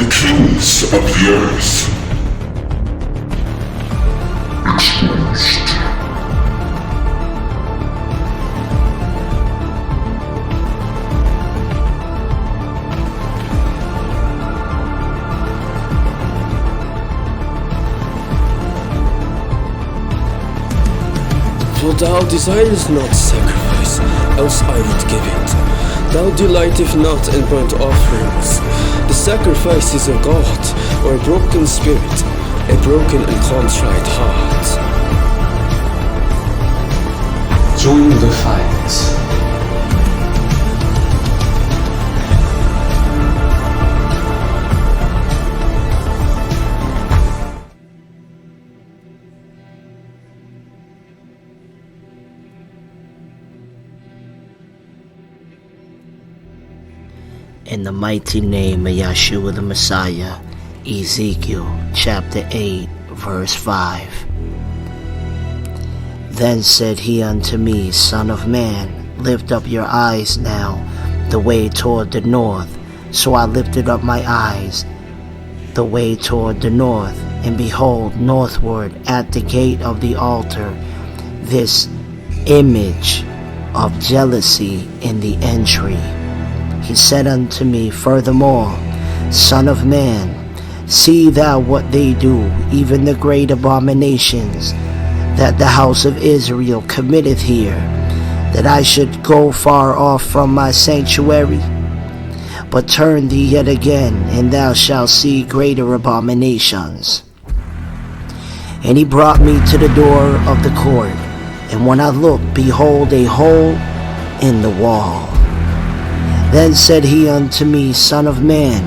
the kings of the earth. Exposed. For thou desirest not sacrifice, else I would give it. Thou delightest not in burnt offerings. The sacrifice is a God, or a broken spirit, a broken and contrite heart. Join the fight. In the mighty name of Yeshua the Messiah, Ezekiel chapter 8, verse 5. Then said he unto me, Son of man, lift up your eyes now the way toward the north. So I lifted up my eyes the way toward the north, and behold, northward at the gate of the altar, this image of jealousy in the entry. He said unto me, furthermore, Son of man, see thou what they do, even the great abominations that the house of Israel committeth here, that I should go far off from my sanctuary? But turn thee yet again, and thou shalt see greater abominations. And he brought me to the door of the court, and when I looked, behold, a hole in the wall. Then said he unto me, Son of man,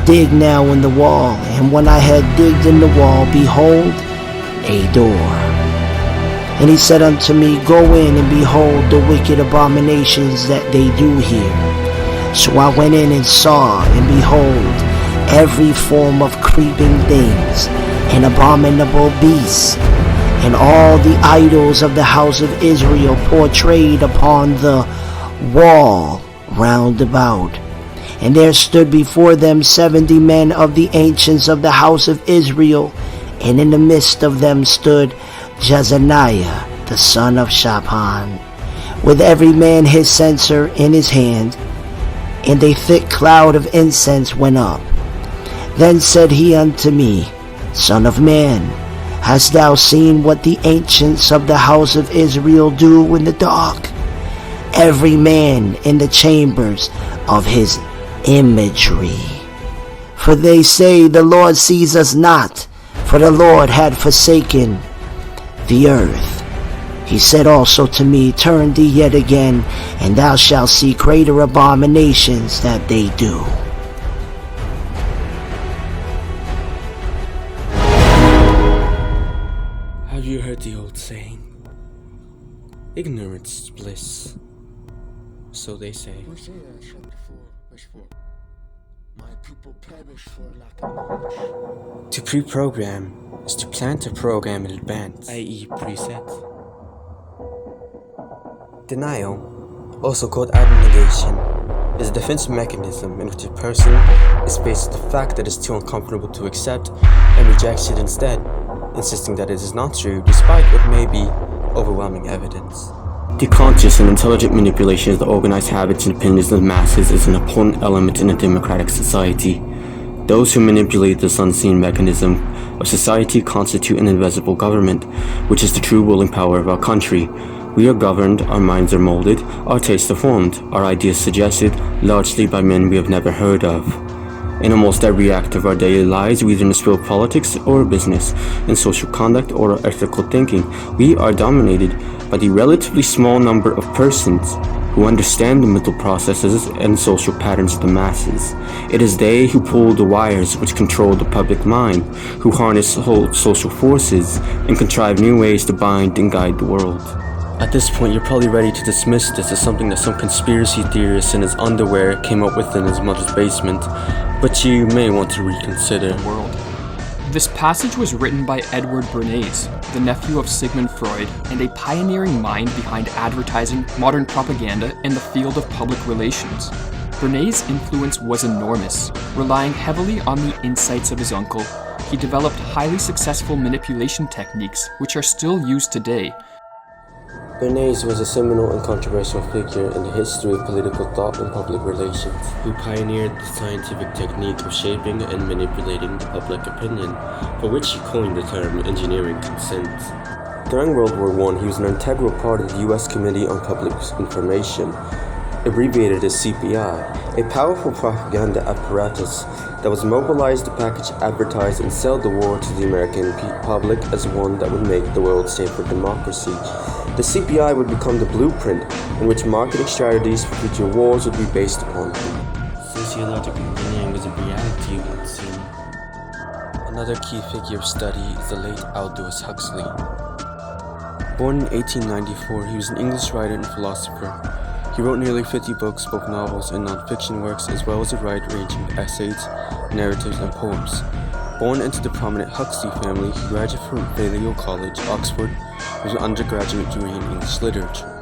dig now in the wall. And when I had digged in the wall, behold, a door. And he said unto me, Go in and behold the wicked abominations that they do here. So I went in and saw, and behold, every form of creeping things, and abominable beasts, and all the idols of the house of Israel portrayed upon the wall round about. And there stood before them 70 men of the ancients of the house of Israel, and in the midst of them stood Jezaniah the son of Shaphan, with every man his censer in his hand, and a thick cloud of incense went up. Then said he unto me, Son of man, hast thou seen what the ancients of the house of Israel do in the dark? Every man in the chambers of his imagery. For they say, The Lord sees us not, for the Lord had forsaken the earth. He said also to me, Turn thee yet again, and thou shalt see greater abominations that they do. Have you heard the old saying? Ignorance is bliss. So they say. Hosea chapter 4, verse 4. My people perish for lack of knowledge. To pre-program is to plan to program in advance, i.e. preset. Denial, also called abnegation, is a defense mechanism in which a person is faced with the fact that is too uncomfortable to accept and rejects it instead, insisting that it is not true despite what may be overwhelming evidence. The conscious and intelligent manipulation of the organized habits and opinions of the masses is an important element in a democratic society. Those who manipulate this unseen mechanism of society constitute an invisible government, which is the true ruling power of our country. We are governed, our minds are molded, our tastes are formed, our ideas suggested, largely by men we have never heard of. In almost every act of our daily lives, whether in the sphere of politics or business, in social conduct or ethical thinking, we are dominated by the relatively small number of persons who understand the mental processes and social patterns of the masses. It is they who pull the wires which control the public mind, who harness whole social forces, and contrive new ways to bind and guide the world. At this point, you're probably ready to dismiss this as something that some conspiracy theorist in his underwear came up with in his mother's basement, but you may want to reconsider. This passage was written by Edward Bernays, the nephew of Sigmund Freud, and a pioneering mind behind advertising, modern propaganda, and the field of public relations. Bernays' influence was enormous. Relying heavily on the insights of his uncle, he developed highly successful manipulation techniques which are still used today. Bernays was a seminal and controversial figure in the history of political thought and public relations, who pioneered the scientific technique of shaping and manipulating the public opinion, for which he coined the term engineering consent. During World War I, he was an integral part of the U.S. Committee on Public Information, abbreviated as CPI, a powerful propaganda apparatus that was mobilized to package, advertise, and sell the war to the American public as one that would make the world safe for democracy. The CPI would become the blueprint in which marketing strategies for future wars would be based upon. Sociological engineering was a reality it would seem. Another key figure of study is the late Aldous Huxley. Born in 1894, he was an English writer and philosopher. He wrote nearly 50 books, both novels and non-fiction works, as well as a wide-ranging essays, narratives, and poems. Born into the prominent Huxley family, he graduated from Balliol College, Oxford, with an undergraduate degree in English literature.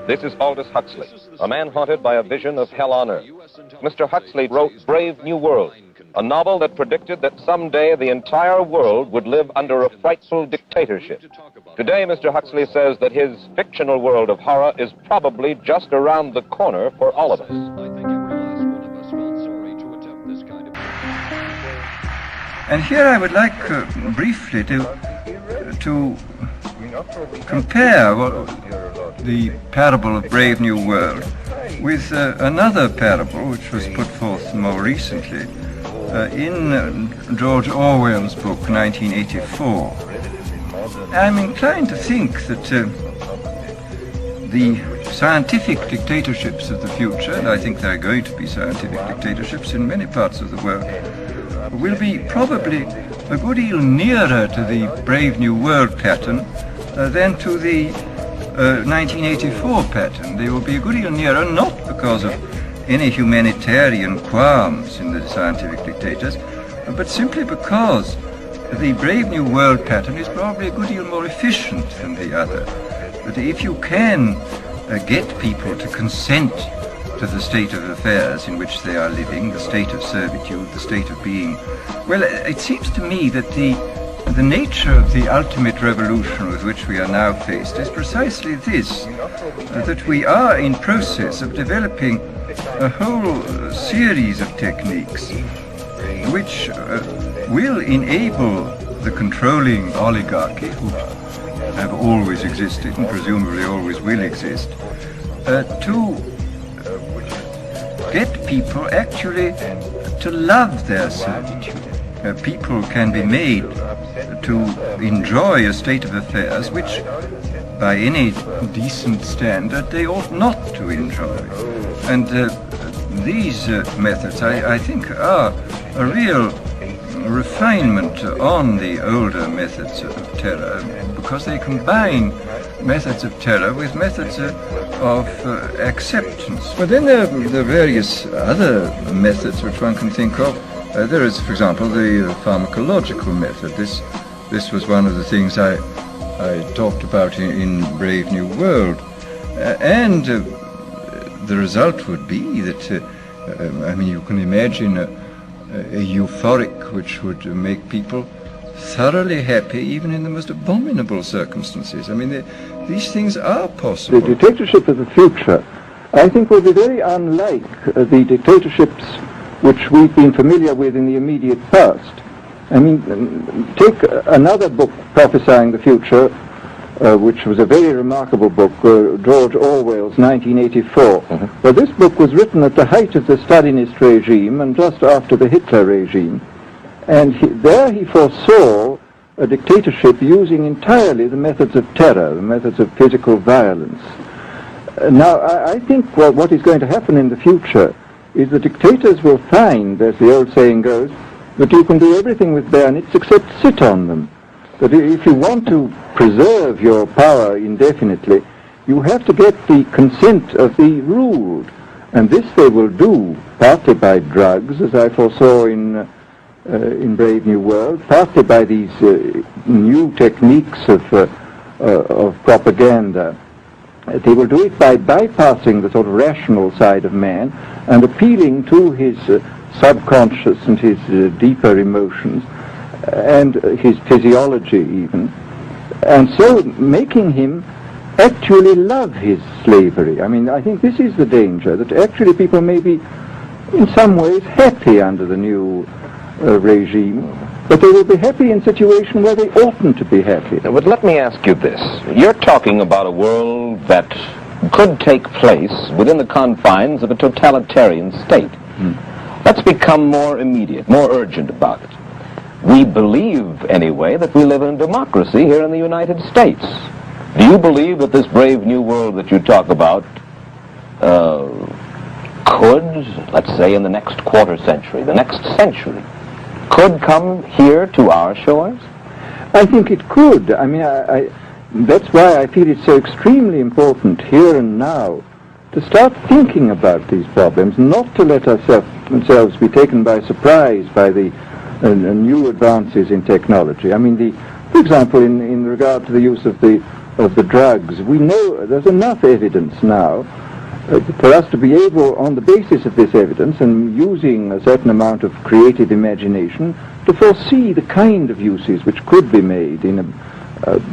This is Aldous Huxley, a man haunted by a vision of hell on earth. Mr. Huxley wrote Brave New World, a novel that predicted that someday the entire world would live under a frightful dictatorship. Today, Mr. Huxley says that his fictional world of horror is probably just around the corner for all of us. And here I would like briefly to compare the parable of Brave New World with another parable which was put forth more recently in George Orwell's book 1984. I'm inclined to think that the scientific dictatorships of the future, and I think there are going to be scientific dictatorships in many parts of the world, will be probably a good deal nearer to the Brave New World pattern than to the 1984 pattern. They will be a good deal nearer, not because of any humanitarian qualms in the scientific dictators, but simply because the Brave New World pattern is probably a good deal more efficient than the other. That if you can get people to consent to the state of affairs in which they are living, the state of servitude, the state of being, well, it seems to me that the nature of the ultimate revolution with which we are now faced is precisely this, that we are in process of developing a whole series of techniques which will enable the controlling oligarchy, who have always existed and presumably always will exist, to get people actually to love their servitude. People can be made to enjoy a state of affairs which, by any decent standard, they ought not to enjoy. And these methods, I think, are a real refinement on the older methods of terror, because they combine methods of terror with methods of acceptance. But then there are various other methods which one can think of. There is, for example, the pharmacological method. This was one of the things I talked about in Brave New World. And the result would be that, I mean, you can imagine a euphoric which would make people thoroughly happy even in the most abominable circumstances. I mean, these things are possible. The dictatorship of the future, I think, will be very unlike the dictatorships which we've been familiar with in the immediate past. I mean, take another book prophesying the future, which was a very remarkable book, George Orwell's 1984. Well, this book was written at the height of the Stalinist regime and just after the Hitler regime. And there he foresaw a dictatorship using entirely the methods of terror, the methods of physical violence. Now, I think what is going to happen in the future is the dictators will find, as the old saying goes, that you can do everything with bayonets except sit on them. That if you want to preserve your power indefinitely, you have to get the consent of the ruled. And this they will do partly by drugs, as I foresaw in Brave New World, partly by these new techniques of propaganda. They will do it by bypassing the sort of rational side of man and appealing to his subconscious and his deeper emotions and his physiology even, and so making him actually love his slavery. I mean, I think this is the danger, that actually people may be in some ways happy under the new regime, but they will be happy in a situation where they oughtn't to be happy. But let me ask you this. You're talking about a world that could take place within the confines of a totalitarian state. Let's become more immediate, more urgent about it. We believe, anyway, that we live in a democracy here in the United States. Do you believe that this brave new world that you talk about could, let's say in the next quarter century, the next century, could come here to our shores? I think it could. I mean, that's why I feel it's so extremely important here and now to start thinking about these problems, not to let ourselves be taken by surprise by the new advances in technology. I mean, for example, in regard to the use of the drugs, we know there's enough evidence now for us to be able, on the basis of this evidence and using a certain amount of creative imagination, to foresee the kind of uses which could be made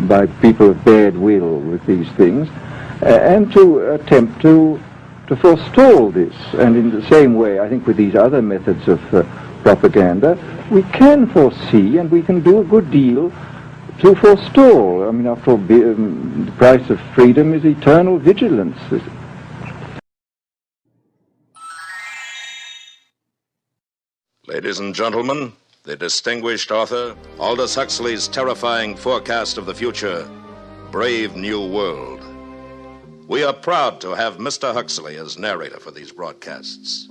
by people of bad will with these things, and to attempt to forestall this. And in the same way, I think with these other methods of propaganda, we can foresee and we can do a good deal to forestall. I mean, after all, the price of freedom is eternal vigilance. Ladies and gentlemen, the distinguished author, Aldous Huxley's terrifying forecast of the future, Brave New World. We are proud to have Mr. Huxley as narrator for these broadcasts.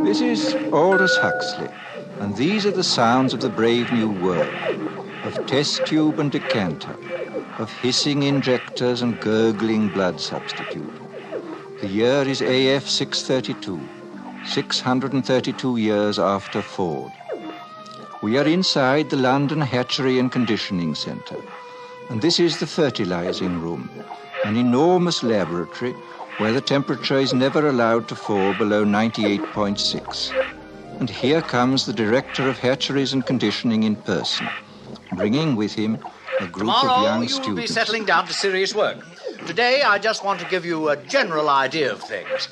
This is Aldous Huxley, and these are the sounds of the Brave New World, of test tube and decanter, of hissing injectors and gurgling blood substitute. The year is AF 632, 632 years after Ford. We are inside the London Hatchery and Conditioning Centre, and this is the fertilizing room, an enormous laboratory where the temperature is never allowed to fall below 98.6. And here comes the director of hatcheries and conditioning in person, bringing with him a group of young students. Tomorrow you will be settling down to serious work. Today I just want to give you a general idea of things.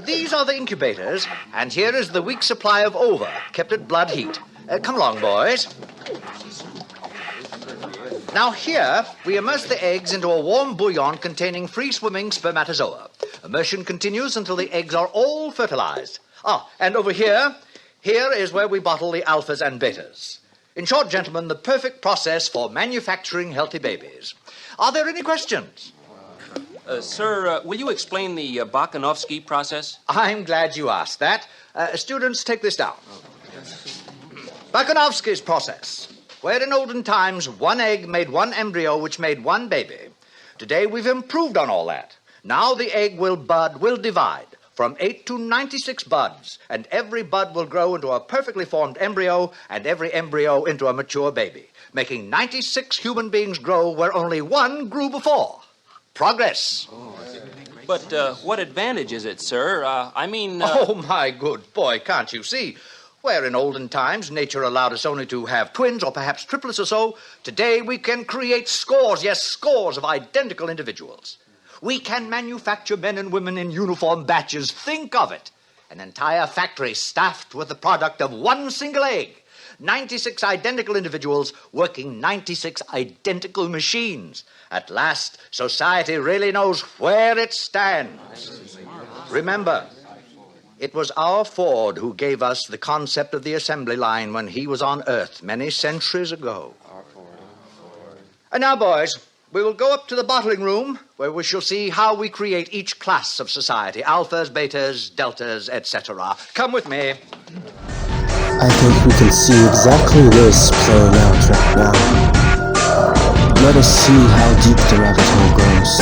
These are the incubators, and here is the week's supply of ova, kept at blood heat. Come along, boys. Now here, we immerse the eggs into a warm bouillon containing free-swimming spermatozoa. Immersion continues until the eggs are all fertilized. And over here is where we bottle the alphas and betas. In short, gentlemen, the perfect process for manufacturing healthy babies. Are there any questions? Sir, will you explain the Bakhanovsky process? I'm glad you asked that. Students, take this down. Bakhanovsky's process. Where in olden times one egg made one embryo which made one baby. Today we've improved on all that. Now the egg will divide from 8 to 96 buds, and every bud will grow into a perfectly formed embryo, and every embryo into a mature baby, making 96 human beings grow where only one grew before. Progress. But what advantage is it, sir? Oh, my good boy, can't you see? Where in olden times nature allowed us only to have twins or perhaps triplets or so, today we can create scores of identical individuals. We can manufacture men and women in uniform batches. Think of it. An entire factory staffed with the product of one single egg. 96 identical individuals working 96 identical machines. At last, society really knows where it stands. Remember, it was our Ford who gave us the concept of the assembly line when he was on Earth many centuries ago. And now, boys, we will go up to the bottling room where we shall see how we create each class of society, alphas, betas, deltas, etc. Come with me. I think we can see exactly this playing out right now. Let us see how deep the rabbit hole goes.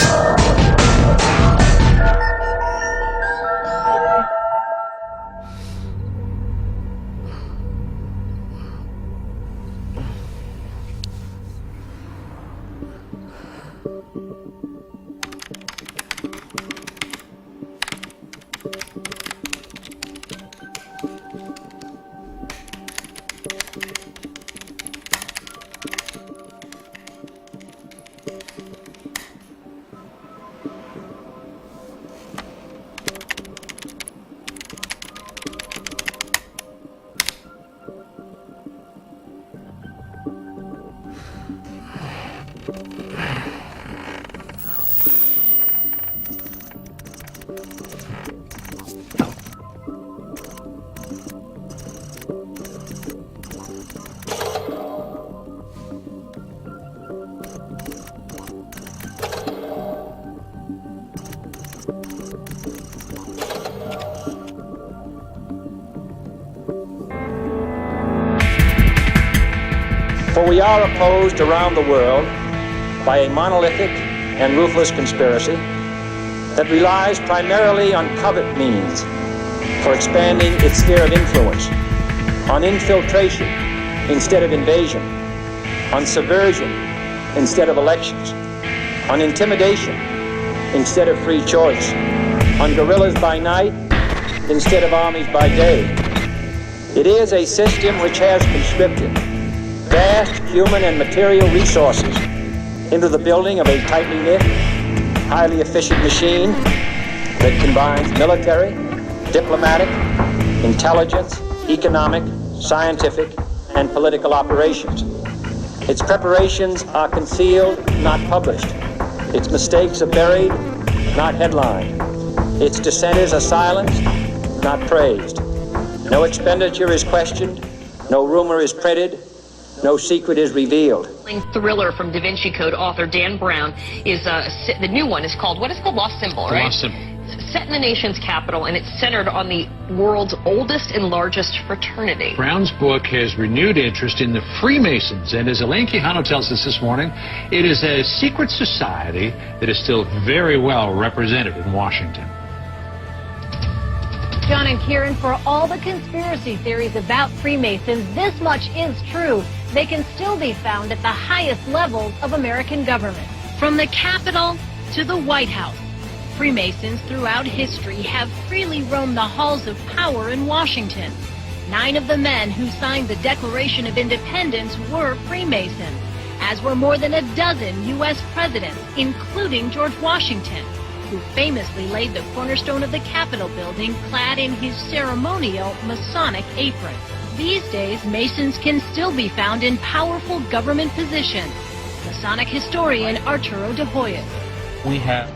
we are opposed around the world by a monolithic and ruthless conspiracy that relies primarily on covert means for expanding its sphere of influence, on infiltration instead of invasion, on subversion instead of elections, on intimidation instead of free choice, on guerrillas by night instead of armies by day. It is a system which has conscripted vast human and material resources into the building of a tightly knit, highly efficient machine that combines military, diplomatic, intelligence, economic, scientific, and political operations. Its preparations are concealed, not published. Its mistakes are buried, not headlined. Its dissenters are silenced, not praised. No expenditure is questioned, no rumor is printed, no secret is revealed. Thriller from Da Vinci Code author Dan Brown is the new one is called, what is it called? Lost Symbol, right? Lost Symbol. Set in the nation's capital, and it's centered on the world's oldest and largest fraternity. Brown's book has renewed interest in the Freemasons, and as Elaine Quijano tells us this morning, it is a secret society that is still very well represented in Washington. John and Kieran, for all the conspiracy theories about Freemasons, this much is true. They can still be found at the highest levels of American government. From the Capitol to the White House, Freemasons throughout history have freely roamed the halls of power in Washington. 9 of the men who signed the Declaration of Independence were Freemasons, as were more than a dozen U.S. presidents, including George Washington, who famously laid the cornerstone of the Capitol building clad in his ceremonial Masonic apron. These days, Masons can still be found in powerful government positions. Masonic historian Arturo de Hoyos. We have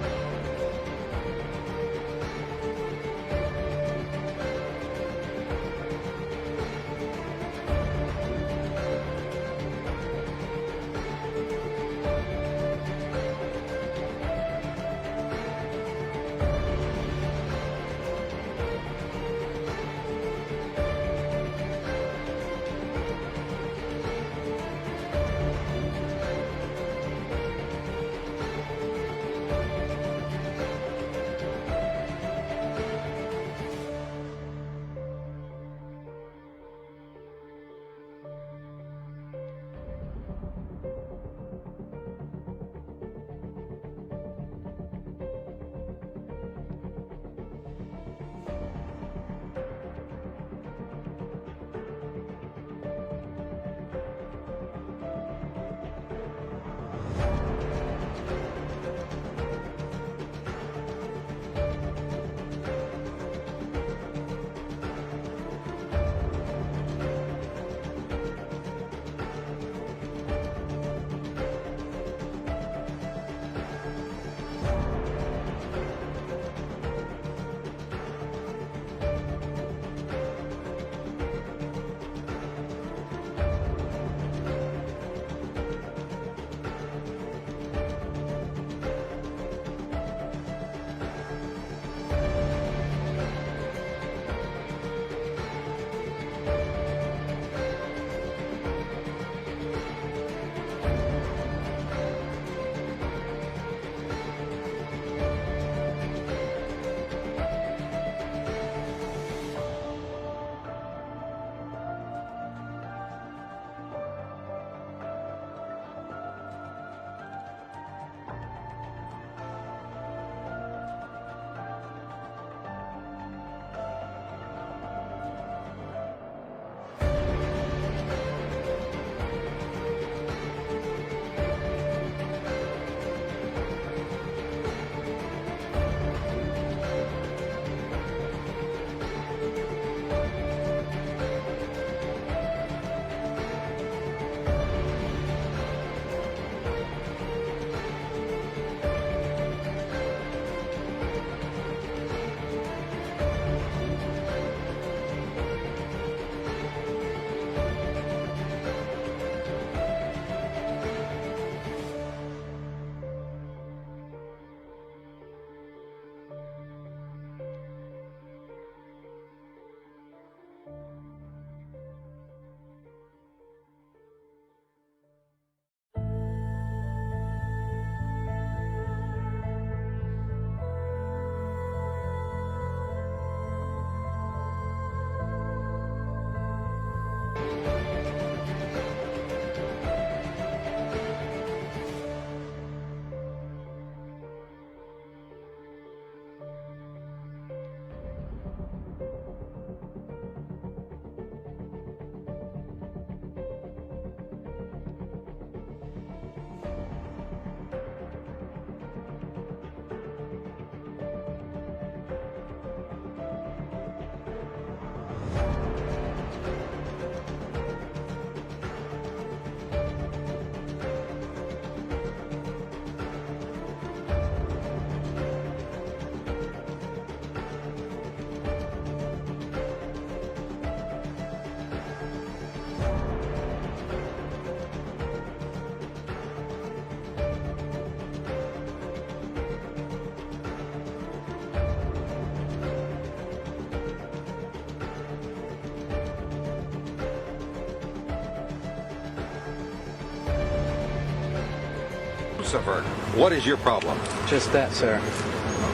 Lucifer. What is your problem? Just that, sir.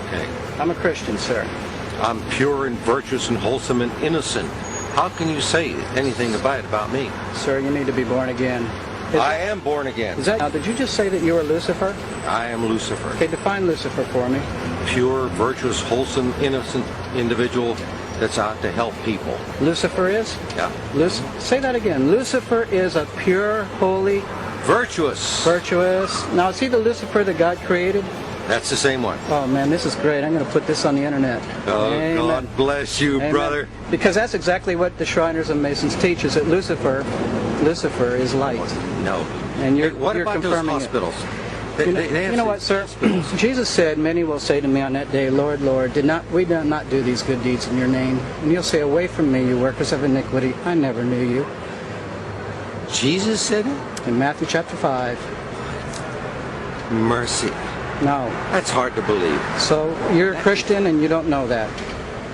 Okay. I'm a Christian, sir. I'm pure and virtuous and wholesome and innocent. How can you say anything bad about me? Sir, you need to be born again. I am born again. Now, did you just say that you were Lucifer? I am Lucifer. Okay, define Lucifer for me. Pure, virtuous, wholesome, innocent individual that's out to help people. Lucifer is? Yeah. Say that again. Lucifer is a pure, holy... Virtuous. Virtuous. Now, is he the Lucifer that God created? That's the same one. Oh, man, this is great. I'm going to put this on the internet. Oh, Amen. God bless you, Amen. brother. Because that's exactly what the Shriners and Masons teach, is that Lucifer is light. No. And you're What you're about those confirming hospitals? It. You know what, sir? Jesus said, many will say to me on that day, Lord, Lord, we did not do these good deeds in your name. And you'll say, away from me, you workers of iniquity. I never knew you. Jesus said it? In Matthew chapter 5. Mercy. No. That's hard to believe. So you're a Christian and you don't know that.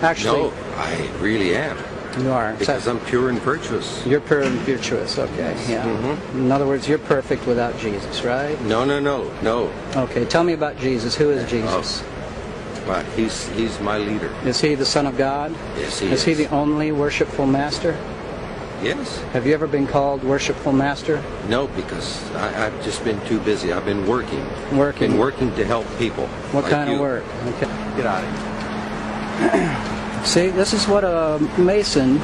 Actually. No, I really am. You are. Because I'm pure and virtuous. You're pure and virtuous, okay. Yeah. Mm-hmm. In other words, you're perfect without Jesus, right? No. Okay, tell me about Jesus. Who is Jesus? Well, he's my leader. Is he the Son of God? Yes, he is. Is he the only worshipful master? Yes. Have you ever been called worshipful master? No, because I've just been too busy. I've been working. Working? Been working to help people. What like kind you. of work? Okay. Get out of here. See, this is what a Mason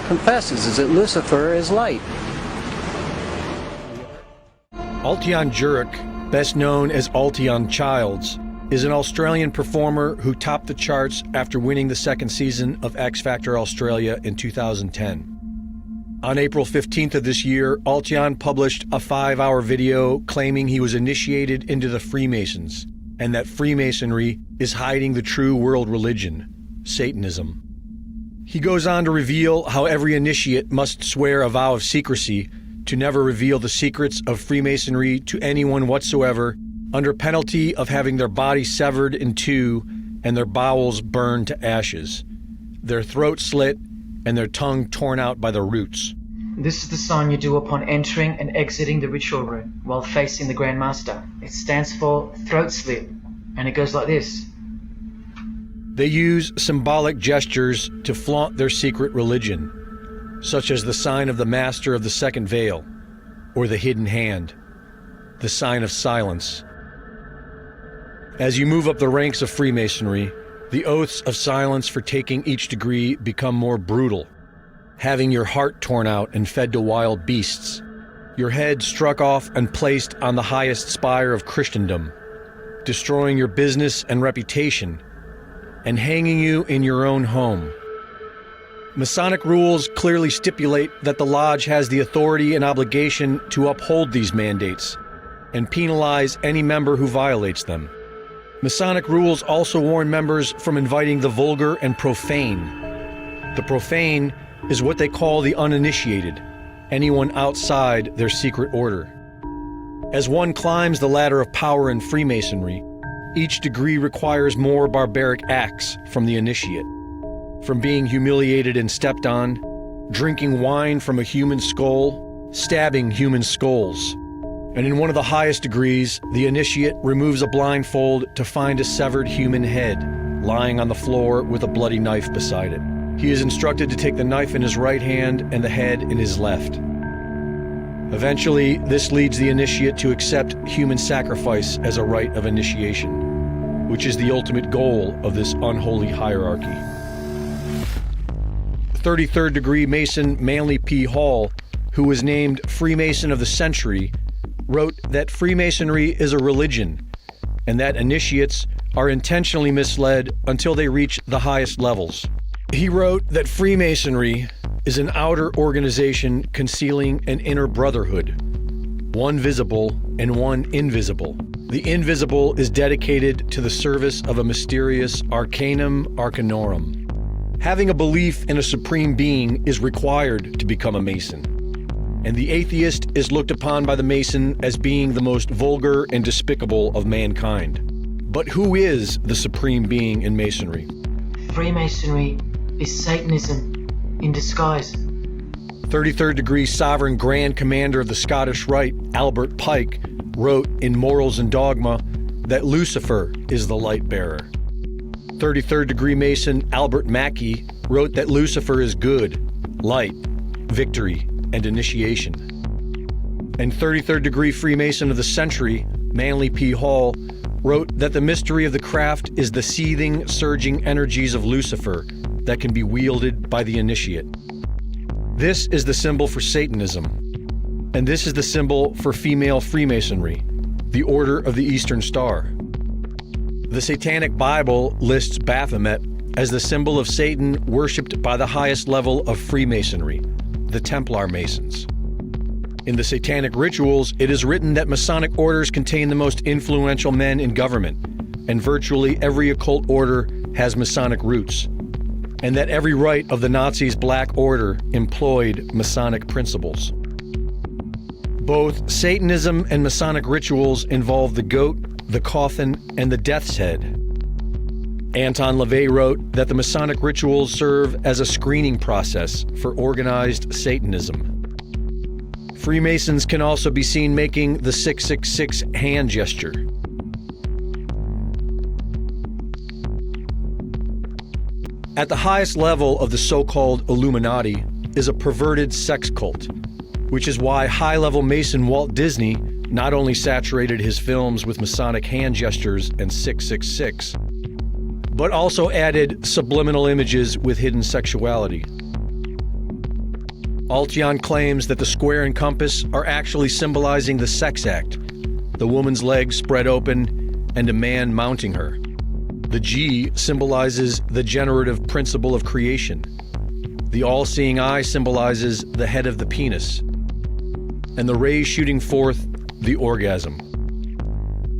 confesses, is that Lucifer is light. Altion Jurek, best known as Altion Childs, is an Australian performer who topped the charts after winning the second season of X Factor Australia in 2010. On April 15th of this year, Altion published a 5-hour video claiming he was initiated into the Freemasons and that Freemasonry is hiding the true world religion, Satanism. He goes on to reveal how every initiate must swear a vow of secrecy to never reveal the secrets of Freemasonry to anyone whatsoever, under penalty of having their body severed in two and their bowels burned to ashes, their throat slit, and their tongue torn out by the roots. This is the sign you do upon entering and exiting the ritual room while facing the Grand Master. It stands for throat slit, and it goes like this. They use symbolic gestures to flaunt their secret religion, such as the sign of the Master of the Second Veil, or the Hidden Hand, the sign of silence. As you move up the ranks of Freemasonry, the oaths of silence for taking each degree become more brutal, having your heart torn out and fed to wild beasts, your head struck off and placed on the highest spire of Christendom, destroying your business and reputation, and hanging you in your own home. Masonic rules clearly stipulate that the Lodge has the authority and obligation to uphold these mandates and penalize any member who violates them. Masonic rules also warn members from inviting the vulgar and profane. The profane is what they call the uninitiated, anyone outside their secret order. As one climbs the ladder of power in Freemasonry, each degree requires more barbaric acts from the initiate. From being humiliated and stepped on, drinking wine from a human skull, stabbing human skulls. And in one of the highest degrees, the initiate removes a blindfold to find a severed human head lying on the floor with a bloody knife beside it. He is instructed to take the knife in his right hand and the head in his left. Eventually, this leads the initiate to accept human sacrifice as a rite of initiation, which is the ultimate goal of this unholy hierarchy. 33rd degree Mason Manly P. Hall, who was named Freemason of the Century, wrote that Freemasonry is a religion and that initiates are intentionally misled until they reach the highest levels. He wrote that Freemasonry is an outer organization concealing an inner brotherhood, one visible and one invisible. The invisible is dedicated to the service of a mysterious arcanum arcanorum. Having a belief in a supreme being is required to become a Mason, and the atheist is looked upon by the Mason as being the most vulgar and despicable of mankind. But who is the supreme being in Masonry? Freemasonry is Satanism in disguise. 33rd degree Sovereign Grand Commander of the Scottish Rite, Albert Pike, wrote in Morals and Dogma that Lucifer is the light bearer. 33rd degree Mason Albert Mackey wrote that Lucifer is good, light, victory, and initiation. And 33rd degree Freemason of the century, Manly P. Hall, wrote that the mystery of the craft is the seething, surging energies of Lucifer that can be wielded by the initiate. This is the symbol for Satanism, and this is the symbol for female Freemasonry, the Order of the Eastern Star. The Satanic Bible lists Baphomet as the symbol of Satan worshipped by the highest level of Freemasonry, the Templar Masons. In the Satanic Rituals, it is written that Masonic orders contain the most influential men in government, and virtually every occult order has Masonic roots, and that every rite of the Nazis' Black Order employed Masonic principles. Both Satanism and Masonic rituals involve the goat, the coffin, and the death's head. Anton LaVey wrote that the Masonic rituals serve as a screening process for organized Satanism. Freemasons can also be seen making the 666 hand gesture. At the highest level of the so-called Illuminati is a perverted sex cult, which is why high-level Mason Walt Disney not only saturated his films with Masonic hand gestures and 666, but also added subliminal images with hidden sexuality. Altion claims that the square and compass are actually symbolizing the sex act, the woman's legs spread open and a man mounting her. The G symbolizes the generative principle of creation. The all-seeing eye symbolizes the head of the penis, and the rays shooting forth the orgasm.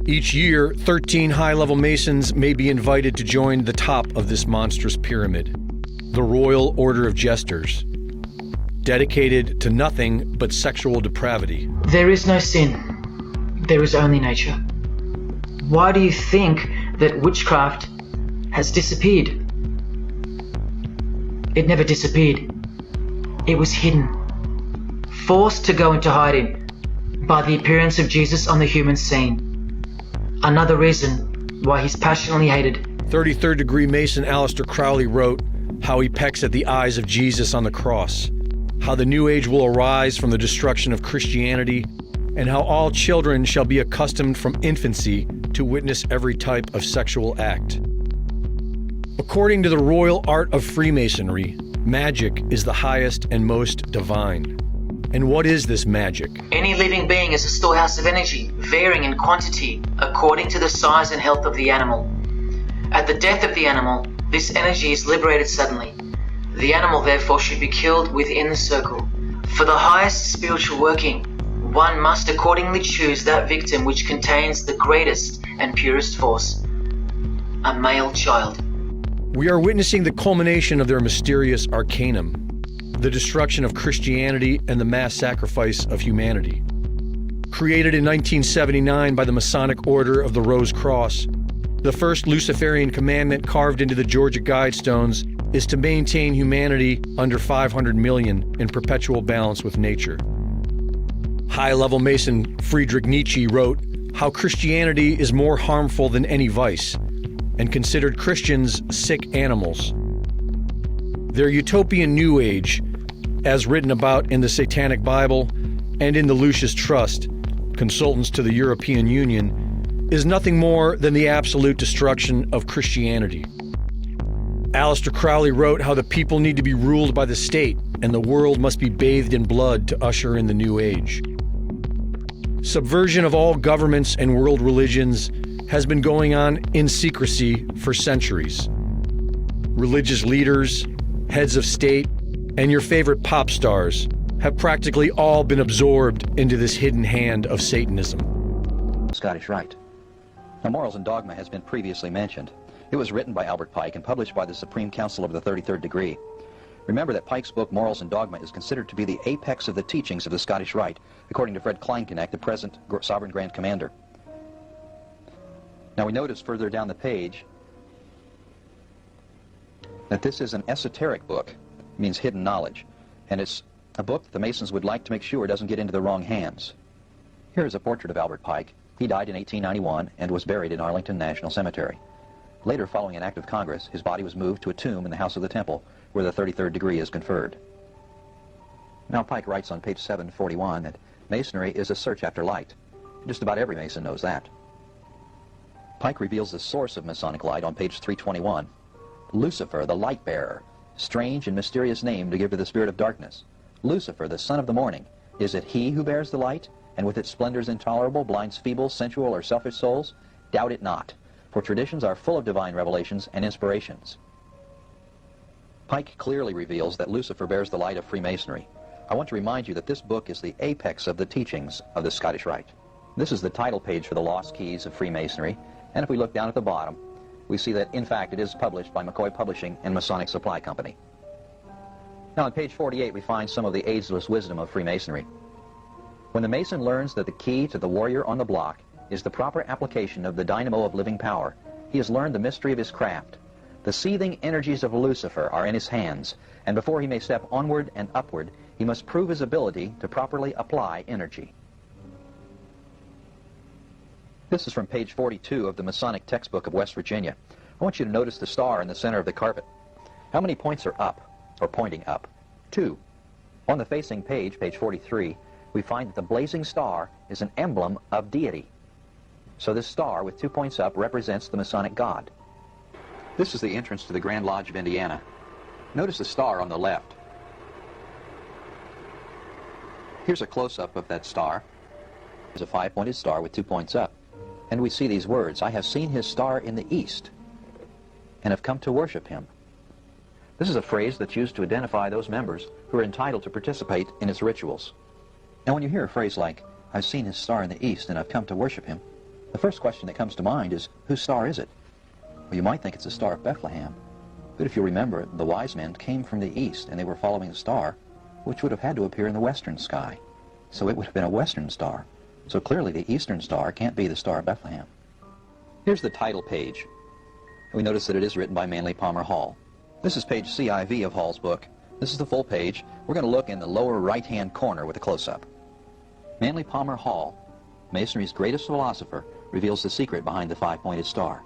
Each year, 13 high-level Masons may be invited to join the top of this monstrous pyramid, the Royal Order of Jesters, dedicated to nothing but sexual depravity. There is no sin. There is only nature. Why do you think that witchcraft has disappeared? It never disappeared. It was hidden, forced to go into hiding by the appearance of Jesus on the human scene. Another reason why he's passionately hated. 33rd degree Mason Aleister Crowley wrote how he pecks at the eyes of Jesus on the cross, how the New Age will arise from the destruction of Christianity, and how all children shall be accustomed from infancy to witness every type of sexual act. According to the royal art of Freemasonry, magic is the highest and most divine. And what is this magic? Any living being is a storehouse of energy, varying in quantity according to the size and health of the animal. At the death of the animal, this energy is liberated suddenly. The animal therefore should be killed within the circle. For the highest spiritual working, one must accordingly choose that victim which contains the greatest and purest force, a male child. We are witnessing the culmination of their mysterious arcanum, the destruction of Christianity and the mass sacrifice of humanity. Created in 1979 by the Masonic Order of the Rose Cross, the first Luciferian commandment carved into the Georgia Guidestones is to maintain humanity under 500 million in perpetual balance with nature. High-level Mason Friedrich Nietzsche wrote how Christianity is more harmful than any vice, and considered Christians sick animals. Their utopian New Age, as written about in the Satanic Bible and in the Lucis Trust, consultants to the European Union, is nothing more than the absolute destruction of Christianity. Aleister Crowley wrote how the people need to be ruled by the state and the world must be bathed in blood to usher in the New Age. Subversion of all governments and world religions has been going on in secrecy for centuries. Religious leaders, heads of state, and your favorite pop stars have practically all been absorbed into this hidden hand of Satanism. Scottish Rite. Now, Morals and Dogma has been previously mentioned. It was written by Albert Pike and published by the Supreme Council of the 33rd Degree. Remember that Pike's book, Morals and Dogma, is considered to be the apex of the teachings of the Scottish Rite, according to Fred Kleinknecht, the present Sovereign Grand Commander. Now, we notice further down the page that this is an esoteric book. It means hidden knowledge. And it's a book that the Masons would like to make sure doesn't get into the wrong hands. Here is a portrait of Albert Pike. He died in 1891 and was buried in Arlington National Cemetery. Later, following an act of Congress, his body was moved to a tomb in the House of the Temple, where the 33rd degree is conferred. Now, Pike writes on page 741 that Masonry is a search after light. Just about every Mason knows that. Pike reveals the source of Masonic light on page 321. Lucifer, the light bearer, strange and mysterious name to give to the spirit of darkness. Lucifer, the son of the morning, is it he who bears the light, and with its splendors intolerable, blinds feeble, sensual, or selfish souls? Doubt it not, for traditions are full of divine revelations and inspirations. Pike clearly reveals that Lucifer bears the light of Freemasonry. I want to remind you that this book is the apex of the teachings of the Scottish Rite. This is the title page for the Lost Keys of Freemasonry, and if we look down at the bottom, we see that, in fact, it is published by McCoy Publishing and Masonic Supply Company. Now, on page 48, we find some of the ageless wisdom of Freemasonry. When the Mason learns that the key to the warrior on the block is the proper application of the dynamo of living power, he has learned the mystery of his craft. The seething energies of Lucifer are in his hands, and before he may step onward and upward, he must prove his ability to properly apply energy. This is from page 42 of the Masonic Textbook of West Virginia. I want you to notice the star in the center of the carpet. How many points are up, or pointing up? 2. On the facing page, page 43, we find that the blazing star is an emblem of deity. So this star with 2 points up represents the Masonic God. This is the entrance to the Grand Lodge of Indiana. Notice the star on the left. Here's a close-up of that star. There's a 5-pointed star with 2 points up. And we see these words, I have seen his star in the east and have come to worship him. This is a phrase that's used to identify those members who are entitled to participate in its rituals. Now, when you hear a phrase like, I've seen his star in the east and I've come to worship him, the first question that comes to mind is, whose star is it? Well, you might think it's the Star of Bethlehem. But if you remember, the wise men came from the east and they were following the star, which would have had to appear in the western sky. So it would have been a western star. So clearly the eastern star can't be the Star of Bethlehem. Here's the title page. We notice that it is written by Manly Palmer Hall. This is page CIV of Hall's book. This is the full page. We're going to look in the lower right-hand corner with a close-up. Manly Palmer Hall, Masonry's greatest philosopher, reveals the secret behind the 5-pointed star.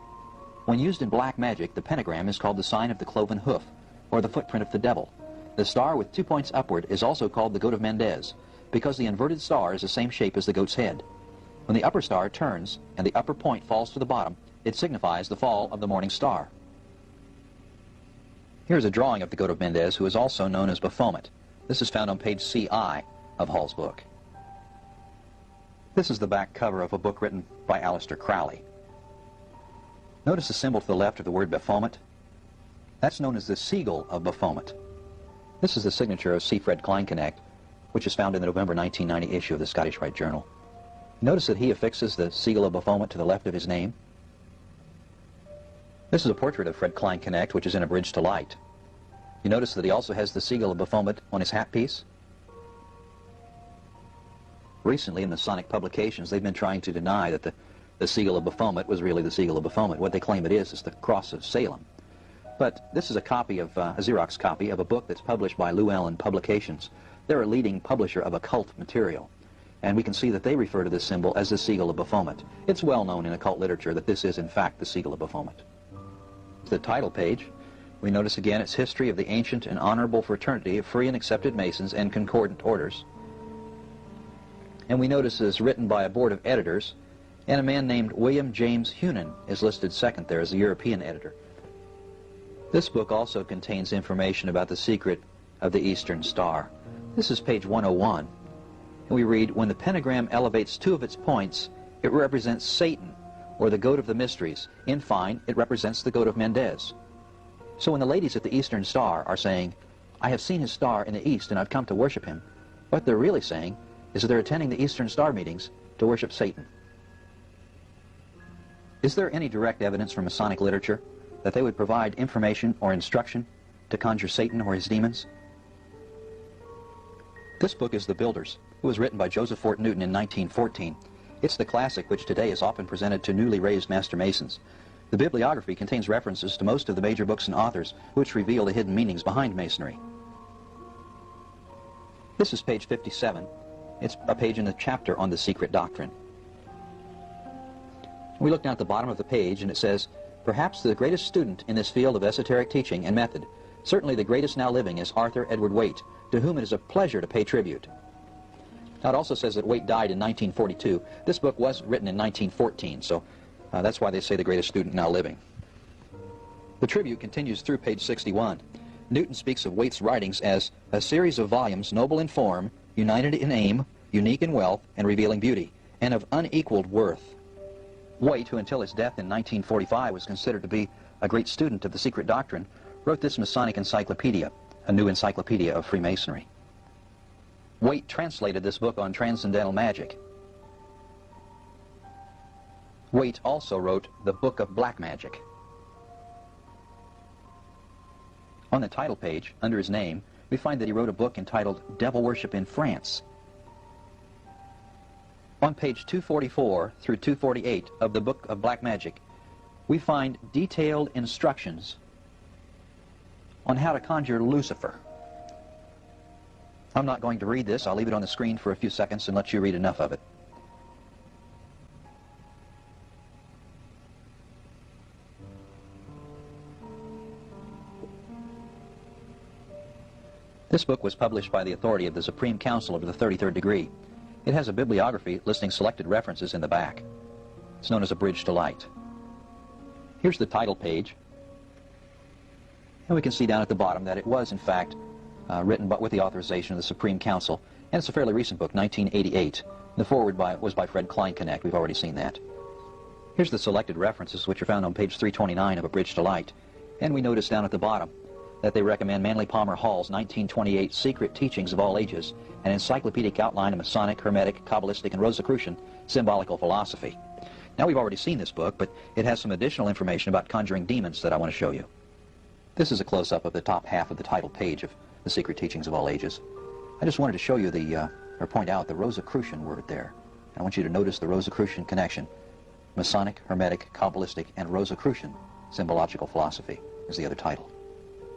When used in black magic, the pentagram is called the sign of the cloven hoof, or the footprint of the devil. The star with 2 points upward is also called the goat of Mendez, because the inverted star is the same shape as the goat's head. When the upper star turns and the upper point falls to the bottom, it signifies the fall of the morning star. Here's a drawing of the goat of Mendez, who is also known as Baphomet. This is found on page CI of Hall's book. This is the back cover of a book written by Aleister Crowley. Notice the symbol to the left of the word Baphomet. That's known as the Siegel of Baphomet. This is the signature of C. Fred Kleinknecht, which is found in the November 1990 issue of the Scottish Rite Journal. Notice that he affixes the Siegel of Baphomet to the left of his name. This is a portrait of Fred Kleinknecht, which is in A Bridge to Light. You notice that he also has the Siegel of Baphomet on his hat piece. Recently, in Masonic publications, they've been trying to deny that the Siegel of Baphomet was really the Siegel of Baphomet. What they claim it is the Cross of Salem. But this is a copy of, a Xerox copy of a book that's published by Llewellyn Publications. They're a leading publisher of occult material. And we can see that they refer to this symbol as the Siegel of Baphomet. It's well known in occult literature that this is, in fact, the Siegel of Baphomet. The title page, we notice again its history of the ancient and honorable fraternity of free and accepted Masons and concordant orders. And we notice it's written by a board of editors, and a man named William James Hunan is listed second there as the European editor. This book also contains information about the secret of the Eastern Star. This is page 101. And we read, when the pentagram elevates 2 of its points, it represents Satan, or the goat of the mysteries. In fine, it represents the goat of Mendez. So when the ladies at the Eastern Star are saying, I have seen his star in the east and I've come to worship him, what they're really saying is that they're attending the Eastern Star meetings to worship Satan. Is there any direct evidence from Masonic literature that they would provide information or instruction to conjure Satan or his demons? This book is The Builders. It was written by Joseph Fort Newton in 1914. It's the classic which today is often presented to newly raised Master Masons. The bibliography contains references to most of the major books and authors which reveal the hidden meanings behind Masonry. This is page 57. It's a page in the chapter on the secret doctrine. We look down at the bottom of the page and it says, perhaps the greatest student in this field of esoteric teaching and method, certainly the greatest now living, is Arthur Edward Waite, to whom it is a pleasure to pay tribute. Now it also says that Waite died in 1942. This book was written in 1914, so that's why they say the greatest student now living. The tribute continues through page 61. Newton speaks of Waite's writings as a series of volumes noble in form, united in aim, unique in wealth, and revealing beauty, and of unequaled worth. Waite, who until his death in 1945 was considered to be a great student of the secret doctrine, wrote this Masonic encyclopedia, a new encyclopedia of Freemasonry. Waite translated this book on transcendental magic. Waite also wrote the Book of Black Magic. On the title page, under his name, we find that he wrote a book entitled Devil Worship in France. On page 244 through 248 of the Book of Black Magic, we find detailed instructions on how to conjure Lucifer. I'm not going to read this. I'll leave it on the screen for a few seconds and let you read enough of it. This book was published by the authority of the Supreme Council of the 33rd Degree. It has a bibliography listing selected references in the back. It's known as A Bridge to Light. Here's the title page. And we can see down at the bottom that it was, in fact, written but with the authorization of the Supreme Council. And it's a fairly recent book, 1988. The foreword was by Fred Kleinknecht. We've already seen that. Here's the selected references, which are found on page 329 of A Bridge to Light. And we notice down at the bottom that they recommend Manly Palmer Hall's 1928 Secret Teachings of All Ages, an encyclopedic outline of Masonic, Hermetic, Kabbalistic, and Rosicrucian symbolical philosophy. Now, we've already seen this book, but it has some additional information about conjuring demons that I want to show you. This is a close-up of the top half of the title page of the Secret Teachings of All Ages. I just wanted to show you or point out the Rosicrucian word there. I want you to notice the Rosicrucian connection. Masonic, Hermetic, Kabbalistic, and Rosicrucian symbological philosophy is the other title.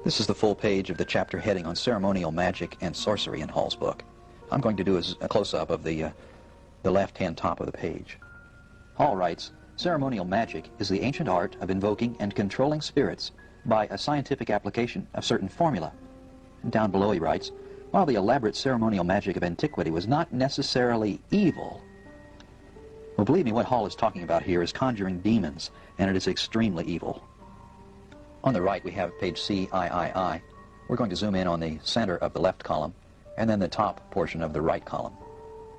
This is the full page of the chapter heading on ceremonial magic and sorcery in Hall's book. I'm going to do a close-up of the left-hand top of the page. Hall writes, ceremonial magic is the ancient art of invoking and controlling spirits by a scientific application of certain formula. And down below he writes, while the elaborate ceremonial magic of antiquity was not necessarily evil, well, believe me, what Hall is talking about here is conjuring demons, and it is extremely evil. On the right, we have page CIII. We're going to zoom in on the center of the left column, and then the top portion of the right column.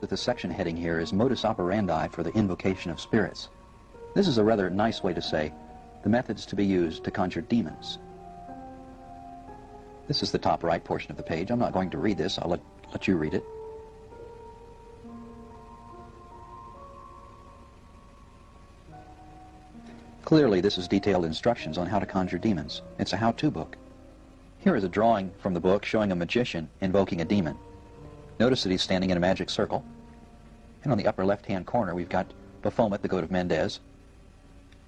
The section heading here is Modus Operandi for the Invocation of Spirits. This is a rather nice way to say the methods to be used to conjure demons. This is the top right portion of the page. I'm not going to read this. I'll let you read it. Clearly, this is detailed instructions on how to conjure demons. It's a how-to book. Here is a drawing from the book showing a magician invoking a demon. Notice that he's standing in a magic circle. And on the upper left-hand corner, we've got Baphomet, the goat of Mendez.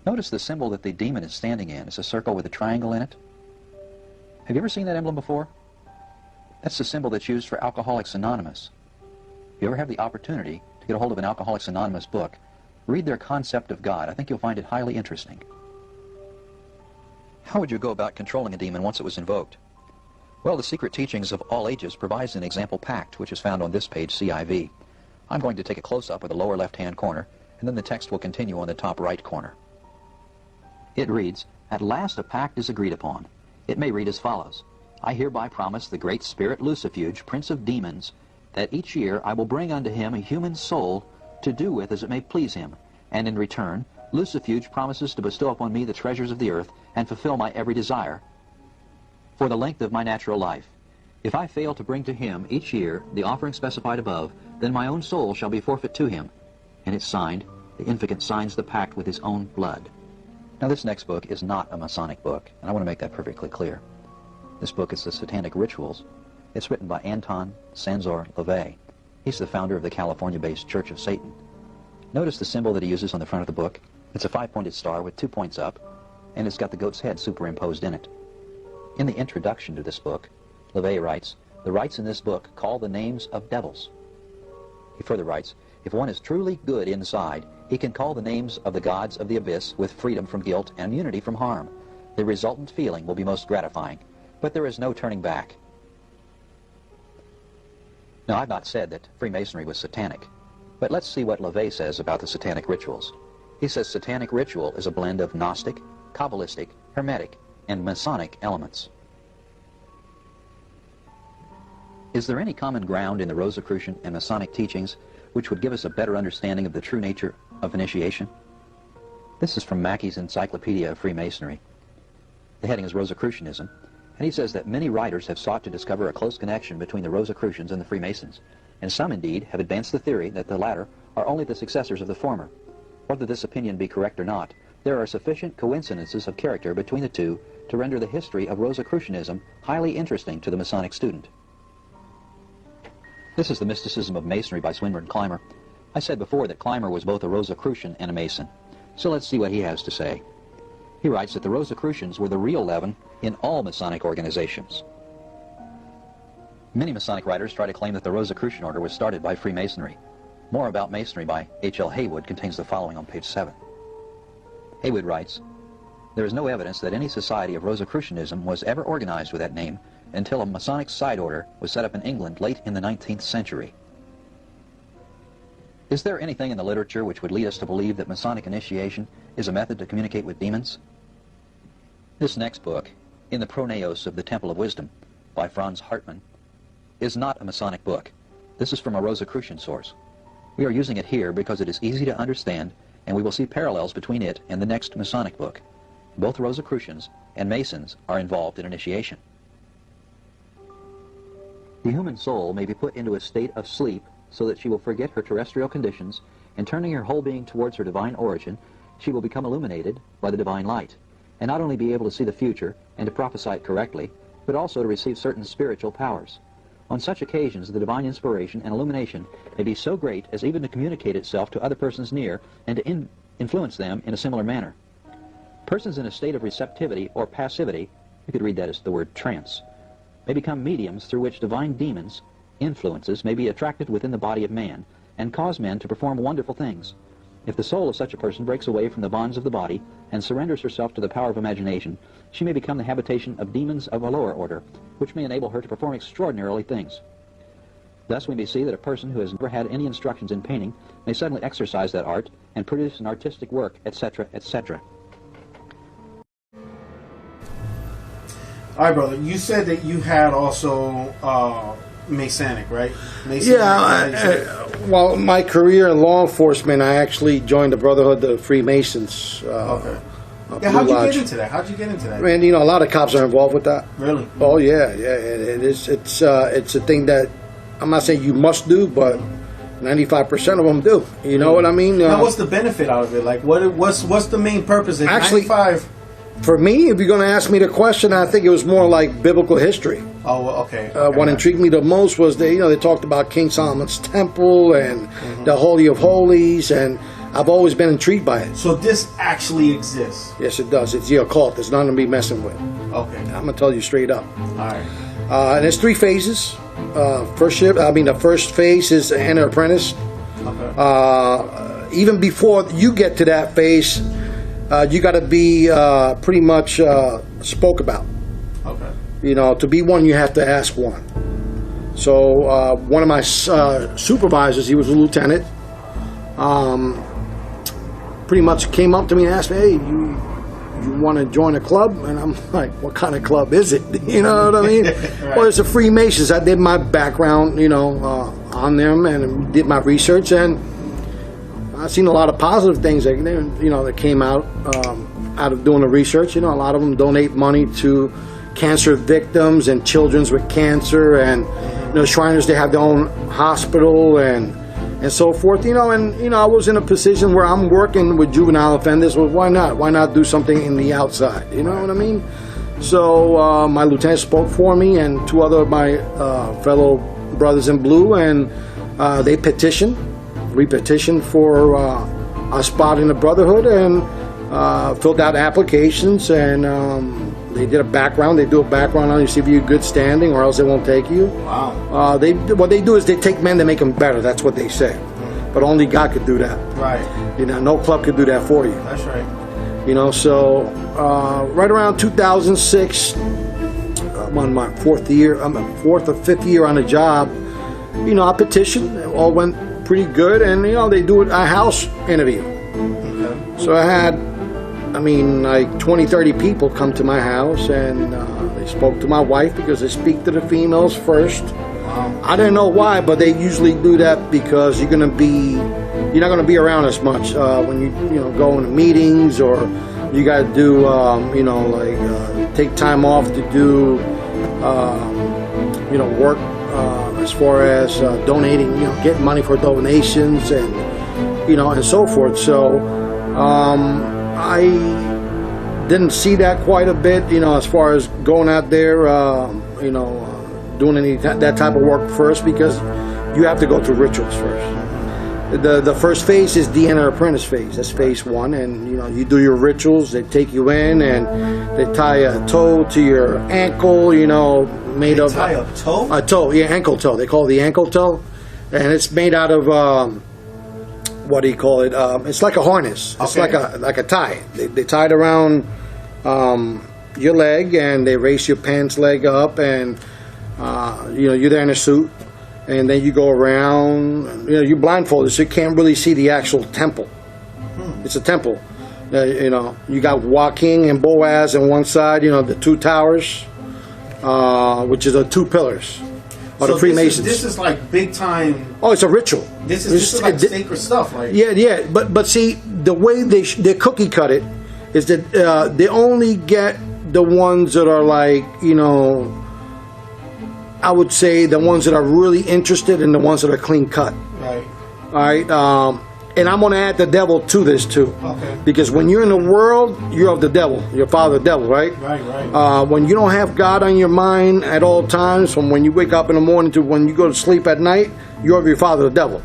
Notice the symbol that the demon is standing in. It's a circle with a triangle in it. Have you ever seen that emblem before? That's the symbol that's used for Alcoholics Anonymous. If you ever have the opportunity to get a hold of an Alcoholics Anonymous book, read their concept of God. I think you'll find it highly interesting. How would you go about controlling a demon once it was invoked? Well, the Secret Teachings of All Ages provides an example pact, which is found on this page, CIV. I'm going to take a close-up of the lower left-hand corner, and then the text will continue on the top right corner. It reads, at last a pact is agreed upon. It may read as follows. I hereby promise the great spirit Lucifuge, prince of demons, that each year I will bring unto him a human soul to do with as it may please him, and in return Lucifuge promises to bestow upon me the treasures of the earth and fulfill my every desire for the length of my natural life. If I fail to bring to him each year the offering specified above, then my own soul shall be forfeit to him. And it's signed, the Inficant signs the pact with his own blood. Now this next book is not a Masonic book, and I want to make that perfectly clear. This book is the Satanic Rituals. It's written by Anton Szandzor LaVey. He's the founder of the California-based Church of Satan. Notice the symbol that he uses on the front of the book. It's a 5-pointed star with 2 points up, and it's got the goat's head superimposed in it. In the introduction to this book, LaVey writes, the rites in this book call the names of devils. He further writes, if one is truly good inside, he can call the names of the gods of the abyss with freedom from guilt and immunity from harm. The resultant feeling will be most gratifying, but there is no turning back. Now, I've not said that Freemasonry was satanic, but let's see what LaVey says about the satanic rituals. He says satanic ritual is a blend of Gnostic, Kabbalistic, Hermetic, and Masonic elements. Is there any common ground in the Rosicrucian and Masonic teachings which would give us a better understanding of the true nature of initiation? This is from Mackey's Encyclopedia of Freemasonry. The heading is Rosicrucianism, and he says that many writers have sought to discover a close connection between the Rosicrucians and the Freemasons, and some indeed have advanced the theory that the latter are only the successors of the former. Whether this opinion be correct or not, there are sufficient coincidences of character between the two to render the history of Rosicrucianism highly interesting to the Masonic student. This is The Mysticism of Masonry by Swinburne Clymer. I said before that Clymer was both a Rosicrucian and a Mason, so let's see what he has to say. He writes that the Rosicrucians were the real leaven in all Masonic organizations. Many Masonic writers try to claim that the Rosicrucian order was started by Freemasonry. More About Masonry by H.L. Haywood contains the following on page 7. Haywood writes, there is no evidence that any society of Rosicrucianism was ever organized with that name until a Masonic side order was set up in England late in the 19th century. Is there anything in the literature which would lead us to believe that Masonic initiation is a method to communicate with demons? This next book, In the Pronaos of the Temple of Wisdom, by Franz Hartmann, is not a Masonic book. This is from a Rosicrucian source. We are using it here because it is easy to understand, and we will see parallels between it and the next Masonic book. Both Rosicrucians and Masons are involved in initiation. The human soul may be put into a state of sleep so that she will forget her terrestrial conditions, and turning her whole being towards her divine origin, she will become illuminated by the divine light, and not only be able to see the future and to prophesy it correctly, but also to receive certain spiritual powers. On such occasions, the divine inspiration and illumination may be so great as even to communicate itself to other persons near and to influence them in a similar manner. Persons in a state of receptivity or passivity, you could read that as the word trance, may become mediums through which divine demons, influences, may be attracted within the body of man and cause men to perform wonderful things. If the soul of such a person breaks away from the bonds of the body and surrenders herself to the power of imagination, she may become the habitation of demons of a lower order, which may enable her to perform extraordinary things. Thus we may see that a person who has never had any instructions in painting may suddenly exercise that art and produce an artistic work, etc., etc. All right, brother. You said that you had also Masonic, right? Masonic, well, my career in law enforcement, I actually joined the Brotherhood of Freemasons. Okay. Yeah, how'd you get into that? How'd you get into that? Man, you know, a lot of cops are involved with that. Really? Oh yeah. It's a thing that I'm not saying you must do, but 95% of them do. You know what I mean? Now, what's the benefit out of it? Like, what's the main purpose? Actually, 95. For me, if you're going to ask me the question, I think it was more like biblical history. Oh, okay. What intrigued me the most was they talked about King Solomon's temple and the Holy of Holies, and I've always been intrigued by it. So this actually exists? Yes, it does. It's the occult. It's nothing to be messing with. Okay. I'm going to tell you straight up. All right. And there's 3 phases. The first phase is enter apprentice. Okay. Even before you get to that phase, you got to be pretty much spoke about. Okay. You know, to be one, you have to ask one. So one of my supervisors, he was a lieutenant, pretty much came up to me and asked me, hey, you want to join a club? And I'm like, what kind of club is it? You know what I mean? Right. Well, it's the Freemasons. I did my background, on them and did my research, and I've seen a lot of positive things that came out of doing the research. A lot of them donate money to cancer victims and children with cancer, and Shriners, they have their own hospital and so forth. I was in a position where I'm working with juvenile offenders. Well, why not? Why not do something in the outside? You know what I mean? So my lieutenant spoke for me and 2 other of my fellow brothers in blue, and they we petitioned for a spot in the Brotherhood, and filled out applications, and They did a background. They do a background on you, see if you're good standing, or else they won't take you. Wow. What they do is they take men to make them better. That's what they say. But only God could do that. Right. You know, no club could do that for you. That's right. You know, so right around 2006, I'm on my fourth or fifth year on the job. You know, I petitioned. It all went pretty good, and you know, they do a house interview. Okay. So I had, like 20, 30 people come to my house, and they spoke to my wife because they speak to the females first. I didn't know why, but they usually do that because you're not gonna be around as much when you go into meetings, or you got to do take time off to do work as far as donating, getting money for donations and and so forth. So I didn't see that quite a bit, as far as going out there, doing that type of work first, because you have to go through rituals first. The first phase is the enter apprentice phase. That's phase one, and you do your rituals. They take you in and they tie a toe to your ankle, made of tie a toe? A toe, yeah, ankle toe. They call it the ankle toe, and it's made out of what do you call it? It's like a harness. It's Okay. like a tie. They tie it around your leg, and they raise your pants leg up, and you're there in a suit, and then you go around. You're blindfolded, so you can't really see the actual temple. It's a temple. You got Joaquin and Boaz on one side. The two towers, which is the two pillars of the Freemasons. This is like big time. Oh, it's a ritual. This is like sacred stuff. Like Yeah. But see, the way they cookie cut it is that they only get the ones that are like, I would say the ones that are really interested and the ones that are clean cut. Right. All right. And I'm going to add the devil to this too. Okay. Because when you're in the world, you're of the devil. Your father, the devil, right? Right. When you don't have God on your mind at all times, from when you wake up in the morning to when you go to sleep at night, you're of your father, the devil.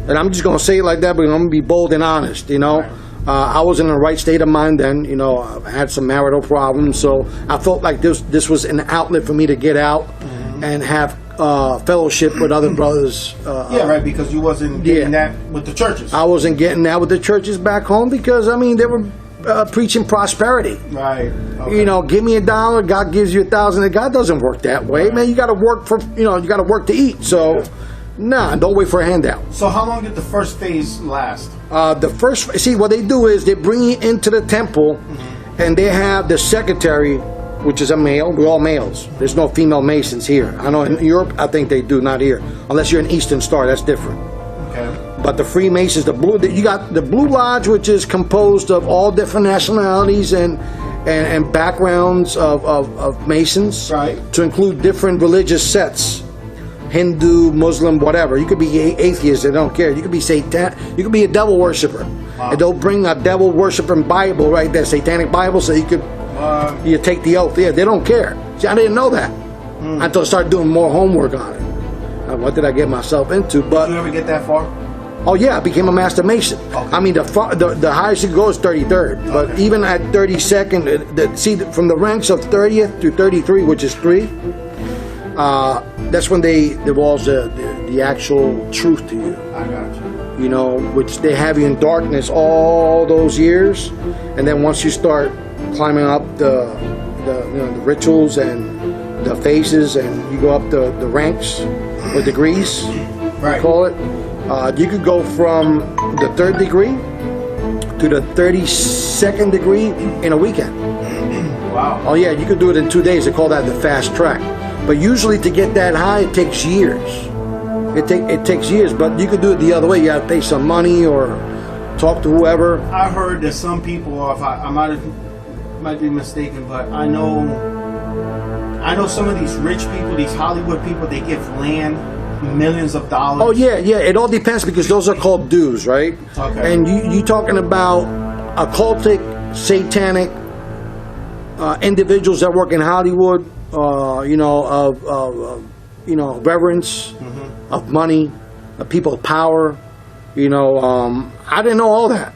And I'm just going to say it like that, but I'm going to be bold and honest, Right. I was in the right state of mind then, I had some marital problems, so I felt like this was an outlet for me to get out and have fellowship with other brothers. Right, because you wasn't getting that with the churches. I wasn't getting that with the churches back home because, they were preaching prosperity. Right. Okay. Give me $1, God gives you 1,000. God doesn't work that way, man. You got to work for, you got to work to eat. So, nah, don't wait for a handout. So how long did the first phase last? What they do is they bring you into the temple, and they have the secretary, which is a male. We're all males. There's no female Masons here. I know in Europe, I think they do, not here. Unless you're an Eastern Star, that's different. Okay. But the Freemasons, you got the Blue Lodge, which is composed of all different nationalities and backgrounds of Masons, right, to include different religious sets. Hindu, Muslim, whatever. You could be atheist, they don't care. You could be Satan. You could be a devil worshiper. Wow. And they'll bring a devil worshiping Bible right there, satanic Bible, so you could you take the oath. Yeah, they don't care. See, I didn't know that until I started doing more homework on it. What did I get myself into? But did you ever get that far? Oh yeah, I became a Master Mason. Okay. The highest you go is 33rd, but even at 32nd, from the ranks of 30th to 33, which is 3. That's when they divulge the actual truth to you. I got you. Which they have you in darkness all those years, and then once you start climbing up the rituals and the phases, and you go up the ranks or degrees, right, we call it. You could go from the 3rd degree to the 32nd degree in a weekend. Wow. Oh yeah, you could do it in 2 days. They call that the fast track. But usually to get that high, it takes years. It takes years, but you could do it the other way. You have to pay some money or talk to whoever. I heard that some people, if I might be mistaken, but I know some of these rich people, these Hollywood people, they give land, millions of dollars. Oh yeah. It all depends, because those are called dues, right? Okay. And you talking about occultic, satanic individuals that work in Hollywood. Reverence, of money, of people of power. I didn't know all that.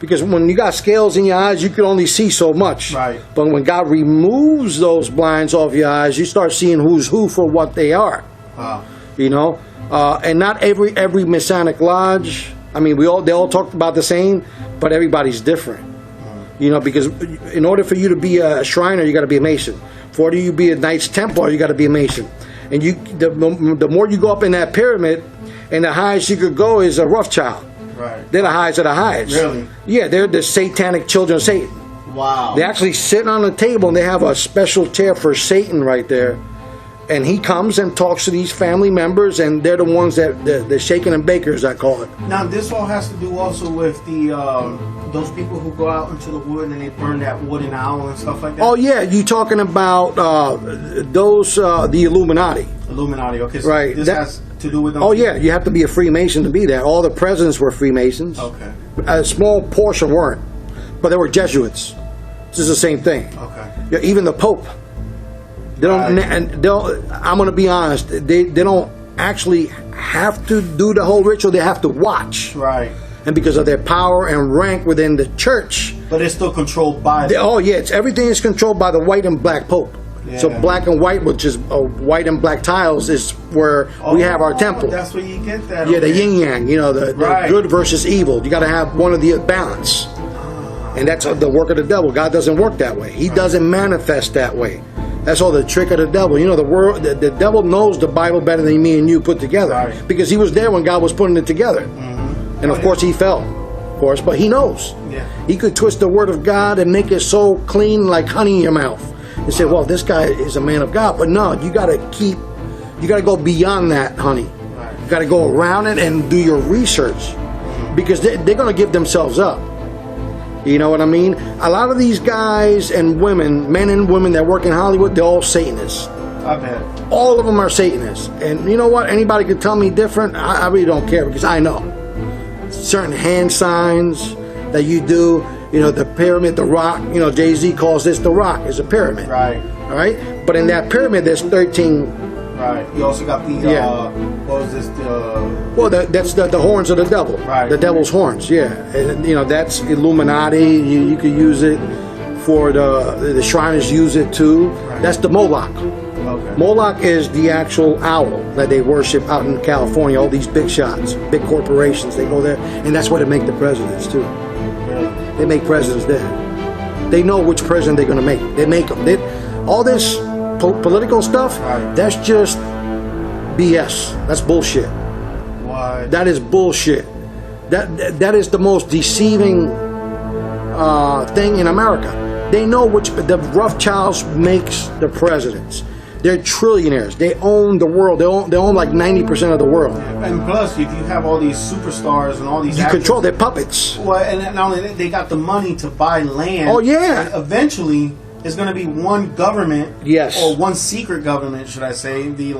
Because when you got scales in your eyes, you can only see so much. Right. But when God removes those blinds off your eyes, you start seeing who's who for what they are. Wow. You know, and not every Masonic lodge. I mean, they all talk about the same, but everybody's different. You know, because in order for you to be a Shriner, you got to be a Mason. For you to be a Knights Templar, you got to be a Mason. And the more you go up in that pyramid, and the highest you could go is a Rothschild. Right. They're the highest of the highest. Really? Yeah, they're the satanic children of Satan. Wow. They actually sit on the table and they have a special chair for Satan right there. And he comes and talks to these family members, and they're the ones that the shaking and bakers, I call it. Now, this all has to do also with the those people who go out into the wood and they burn that wooden owl and stuff like that. Oh yeah, you talking about those the Illuminati? Illuminati. Okay, so right. This has to do with them. Oh yeah, you have to be a Freemason to be there. All the presidents were Freemasons. Okay. A small portion weren't, but they were Jesuits. This is the same thing. Okay. Yeah, even the Pope. They don't. And I'm going to be honest. They don't actually have to do the whole ritual. They have to watch. Right. And because of their power and rank within the church. But it's still controlled by them. Oh yeah, everything is controlled by the white and black Pope. Yeah. So black and white, which is white and black tiles, is where we have our temple. That's where you get that. Yeah, the yin yang. You know, the good versus evil. You got to have one of the balance. And that's the work of the devil. God doesn't work that way. He doesn't manifest that way. That's all the trick of the devil. You know, the devil knows the Bible better than me and you put together. Because he was there when God was putting it together. Mm-hmm. And of course he fell, of course, but he knows. Yeah. He could twist the word of God and make it so clean like honey in your mouth. And say, well, this guy is a man of God. But no, you got to go beyond that, honey. You got to go around it and do your research. Because they're going to give themselves up. You know what I mean? A lot of these guys and women, men and women that work in Hollywood, they're all Satanists. I bet. All of them are Satanists. And you know what? Anybody could tell me different. I really don't care because I know. Certain hand signs that you do, you know, the pyramid, the rock, you know, Jay-Z calls this the rock, is a pyramid. Right. All right? But in that pyramid, there's 13. Right. You also got the, what was this? Well, that's the horns of the devil. Right. The devil's horns, yeah. And, you know, that's Illuminati. You could use it for the Shriners use it too. Right. That's the Moloch. Okay. Moloch is the actual owl that they worship out in California. All these big shots, big corporations, they go there. And that's where they make the presidents too. Really? They make presidents there. They know which president they're going to make. They make them. All this political stuff, that's just BS. That's bullshit. Why? That is bullshit. That is the most deceiving thing in America. They know which the Rothschilds makes the presidents. They're trillionaires. They own the world. They own like 90% of the world. And plus, if you have all these superstars and all these you actors, control their puppets. Well, and not only that, they got the money to buy land. Oh yeah. And eventually, there's going to be one government, yes, or one secret government, should I say, the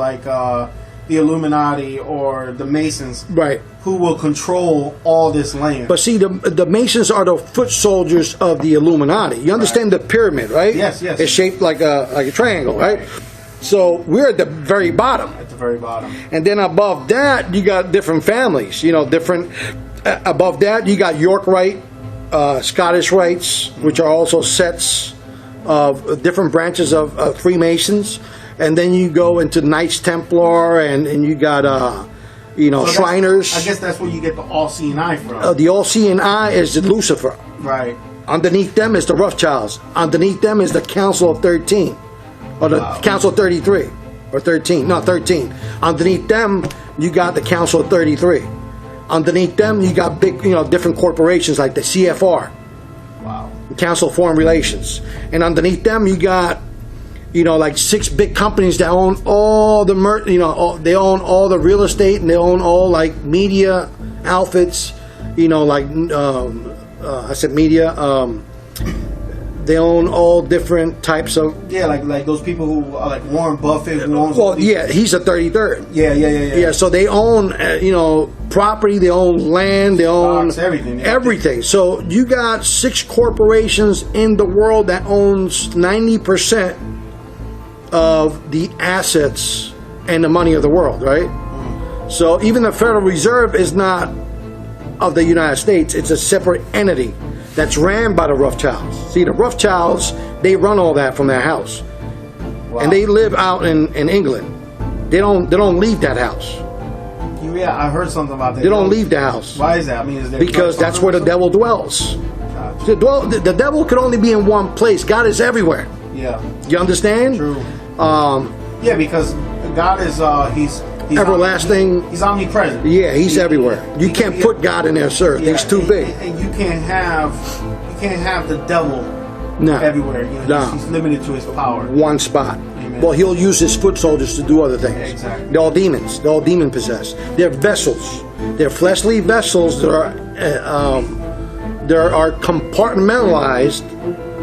Illuminati or the Masons, right, who will control all this land. But see, the Masons are the foot soldiers of the Illuminati. You understand the pyramid, right? Yes, yes. It's shaped like a triangle, right? So we're at the very bottom. At the very bottom. And then above that, you got different families. You know, different. Above that, you got York Rite, Scottish Rites, which are also sets of different branches of Freemasons. And then you go into Knights Templar, and you got, so Shriners. I guess that's where you get the All-Seeing Eye from. The All-Seeing Eye is Lucifer. Right. Underneath them is the Rothschilds. Underneath them is the Council of 13. Or the Council of 33. Or 13. No, 13. Underneath them, you got the Council of 33. Underneath them, you got big, different corporations like the CFR. Wow. The Council of Foreign Relations. And underneath them, you got, like 6 big companies that own all the, they own all the real estate, and they own all, like, media outfits, I said media, they own all different types of... Yeah, like those people who are like Warren Buffett, who owns... Well, yeah, he's a 33rd. Yeah. Yeah, so they own, property, they own land, they own... Stocks, everything. Everything. So you got 6 corporations in the world that owns 90% of the assets and the money of the world, right? Mm. So even the Federal Reserve is not of the United States. It's a separate entity. that's ran by the Rothschilds. See, the Rothschilds, they run all that from their house. Wow. And they live out in England. They don't leave that house. Yeah, I heard something about that. They don't leave the house. Why is that? I mean, is there because that's where the devil dwells. The devil could only be in one place. God is everywhere. Yeah. You understand? True. Yeah, because God is he's everlasting. He's omnipresent. Yeah, he's everywhere. You can't put God in there, sir. Yeah, He's too big. And you can't have the devil everywhere. You know, No. he's limited to his power. One spot. Amen. Well, he'll use his foot soldiers to do other things. Exactly. They're all demons. They're all demon possessed. They're vessels. They're fleshly vessels that are compartmentalized.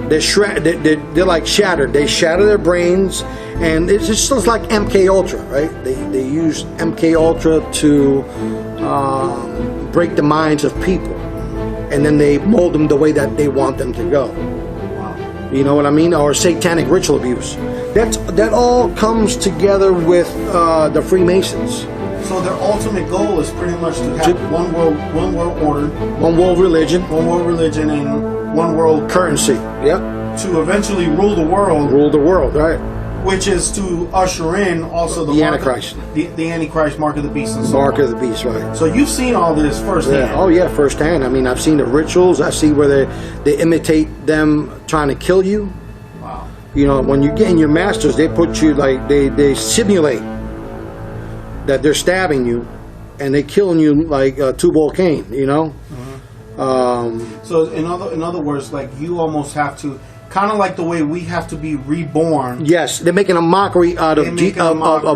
They're like shattered. They shatter their brains, and it's just like MK Ultra, right? They use MK Ultra to break the minds of people, and then they mold them the way that they want them to go. You know what I mean? Or satanic ritual abuse. That all comes together with the Freemasons. So their ultimate goal is pretty much to have one world order, one world religion, and one world currency. Yep. To eventually rule the world. Rule the world, right? Which is to usher in also the Antichrist. The Antichrist, mark of the beast, and so Mark on. of the beast, right? So you've seen all this firsthand. Yeah. Oh yeah, firsthand. I mean, I've seen the rituals. I see where they imitate them trying to kill you. Wow. You know, when you get in your masters, they put you like they simulate that they're stabbing you, and they killing you like Tubal Cain. You know. Mm-hmm. So in other words, like you almost have to. Kind of like the way we have to be reborn. Yes, they're making a mockery out of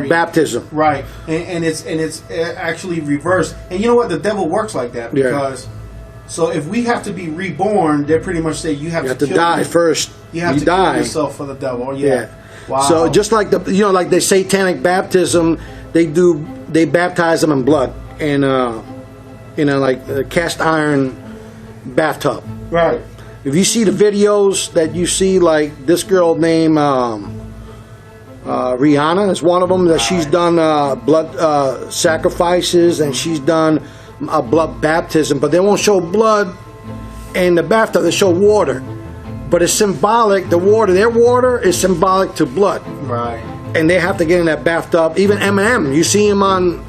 baptism. Right, and it's actually reversed. And you know what? The devil works like that because. So if we have to be reborn, they pretty much say you have to die first. You have to die. kill yourself for the devil. Yeah. Wow. So just like like the satanic baptism, they baptize them in blood in a cast iron bathtub. Right. If you see the videos that you see, like this girl named Rihanna is one of them, that she's done blood sacrifices and she's done a blood baptism, but they won't show blood in the bathtub. They show water, but it's symbolic. Their water is symbolic to blood. Right. And they have to get in that bathtub. Even Eminem, you see him on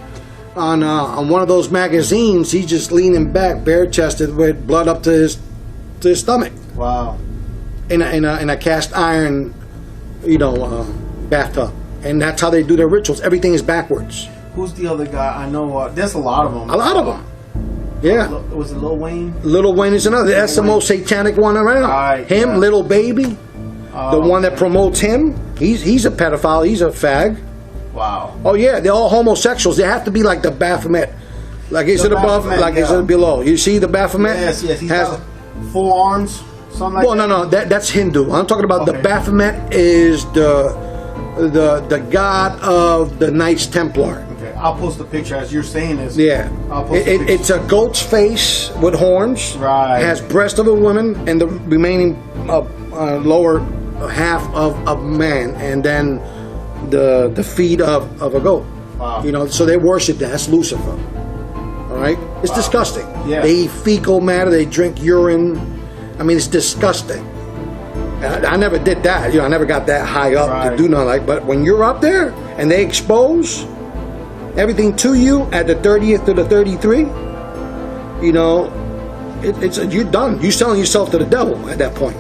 one of those magazines. He's just leaning back, bare chested, with blood up to his stomach. Wow. In a cast iron, bathtub, and that's how they do their rituals. Everything is backwards. Who's the other guy? I know there's a lot of them. A lot of them. Yeah. Was it Lil Wayne? Lil Wayne is another. That's the most satanic one around. Him, yeah. Lil Baby, the one that promotes him. He's a pedophile. He's a fag. Wow. Oh yeah, they're all homosexuals. They have to be like the Baphomet. Like is it above? Like is it below? You see the Baphomet? Yes. He has 4 arms. Something like that. No. That's Hindu. I'm talking about the Baphomet is the god of the Knights Templar. Okay, I'll post a picture as you're saying this. Yeah. I'll post a picture. It's a goat's face with horns. Right. It has breast of a woman and the remaining lower half of a man, and then the feet of a goat. Wow. So they worship that. That's Lucifer. All right. It's disgusting. Yeah. They eat fecal matter. They drink urine. I mean, it's disgusting. I never did that. I never got that high up to do nothing like. But when you're up there and they expose everything to you at the 30th to the 33, it's you're done. You're selling yourself to the devil at that point.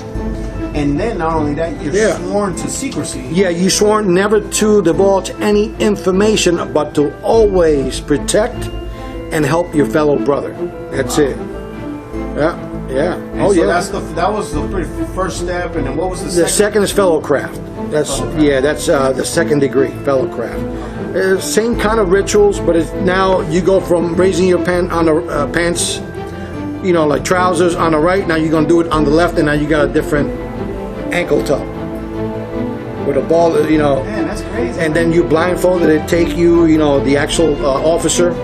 And then not only that, you're sworn to secrecy. Yeah, you sworn never to divulge any information, but to always protect and help your fellow brother. That's it. Yeah. And so that was the first step, and then what was the second? The second is fellowcraft. That's the second degree, fellowcraft. Same kind of rituals, but it's now you go from raising your pants, like trousers on the right. Now you're gonna do it on the left, and now you got a different ankle tuck with a ball. Man, that's crazy. And then you blindfolded. They take you, the actual officer.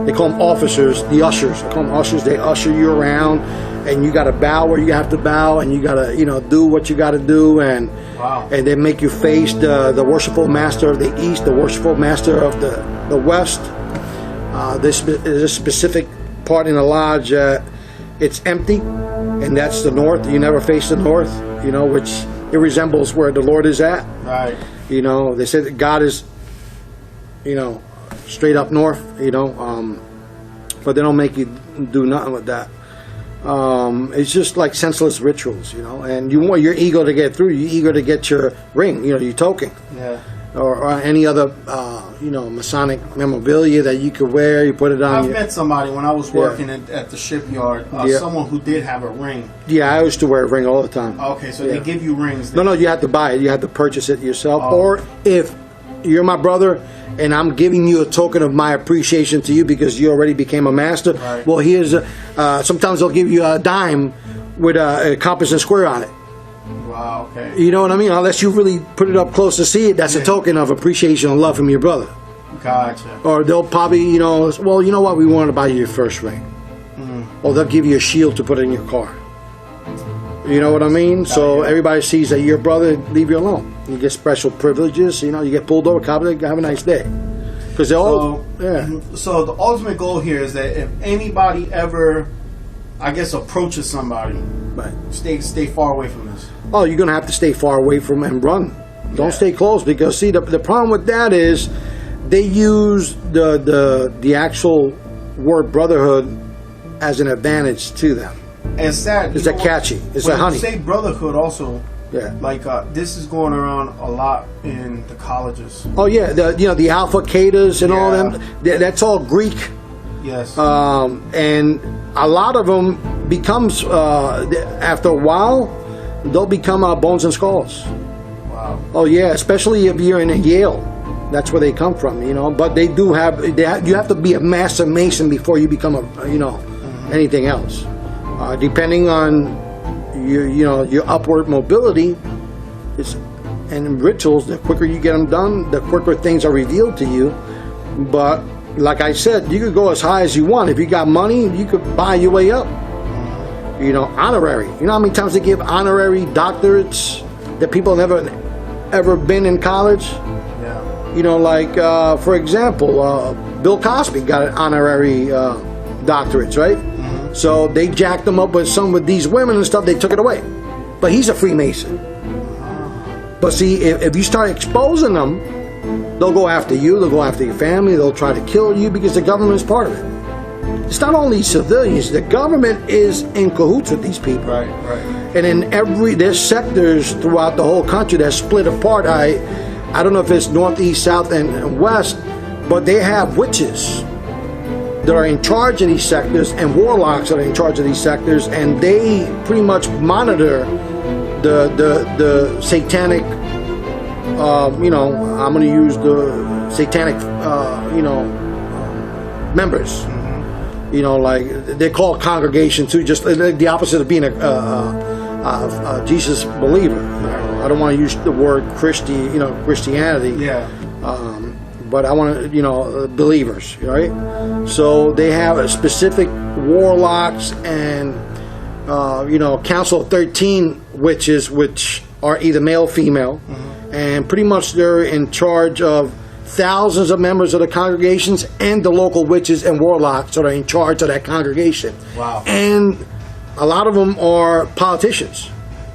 They call them officers, the ushers. They call them ushers. They usher you around, and you got to bow where you have to bow, and you got to, do what you got to do, and they make you face the worshipful master of the east, the worshipful master of the west. This is a specific part in the lodge. It's empty. and that's the north. You never face the north, you know, which it resembles where the Lord is at. Right. You know, they say that God is, you know, straight up north, you know, but they don't make you do nothing with that. It's just like senseless rituals, you know, and you want your ego to get through. You're eager to get your ring, you know, your token. Yeah. Or any other, you know, Masonic memorabilia that you could wear. You put it on. I've met somebody when I was working at the shipyard. Someone who did have a ring. Yeah, I used to wear a ring all the time. Okay, so they give you rings. No, you have to buy it. You have to purchase it yourself. Or if you're my brother and I'm giving you a token of my appreciation to you because you already became a master. Right. Well, here's sometimes they'll give you a dime with a compass and square on it. Wow, okay. You know what I mean? Unless you really put it up close to see it, that's a token of appreciation and love from your brother. Gotcha. Or they'll probably, you know, well, you know what? We want to buy you your first ring. Or they'll give you a shield to put in your car. You know what I mean? So everybody sees that you're a brother, leave you alone. You get special privileges, you know, you get pulled over, cop, have a nice day. Because they're all, So the ultimate goal here is that if anybody ever, I guess, approaches somebody, right, stay far away from this. Oh, you're going to have to stay far away from and run. Don't stay close because, see, the problem with that is they use the actual word brotherhood as an advantage to them. And sad. It's catchy. It's when a honey. You say brotherhood also. Yeah. Like this is going around a lot in the colleges. Oh yeah, the Alpha Ketas and all them. That's all Greek. Yes. And a lot of them becomes after a while, they'll become bones and skulls. Wow. Oh yeah, especially if you're in Yale. That's where they come from, you know. But they do have. You have to be a master mason before you become anything else. Depending on your upward mobility, and rituals. The quicker you get them done, the quicker things are revealed to you. But like I said, you could go as high as you want. If you got money, you could buy your way up. You know, honorary. You know how many times they give honorary doctorates that people have never ever been in college? Yeah. You know, like for example, Bill Cosby got an honorary doctorates, right? So they jacked him up with these women and stuff. They took it away, but he's a Freemason. But see, if you start exposing them, they'll go after you. They'll go after your family. They'll try to kill you because the government is part of it. It's not only civilians. The government is in cahoots with these people. Right. And in there's sectors throughout the whole country that's split apart. I don't know if it's north, east, south, and west, but they have witches that are in charge of these sectors and warlocks that are in charge of these sectors, and they pretty much monitor the satanic, I'm going to use the satanic, members. You know, like they're called congregation too, just the opposite of being a Jesus believer. I don't want to use the word Christianity. Yeah. But I want to, believers, right? So they have a specific warlocks and, Council of 13 witches, which are either male or female. And pretty much they're in charge of thousands of members of the congregations and the local witches and warlocks that are in charge of that congregation. Wow. And a lot of them are politicians,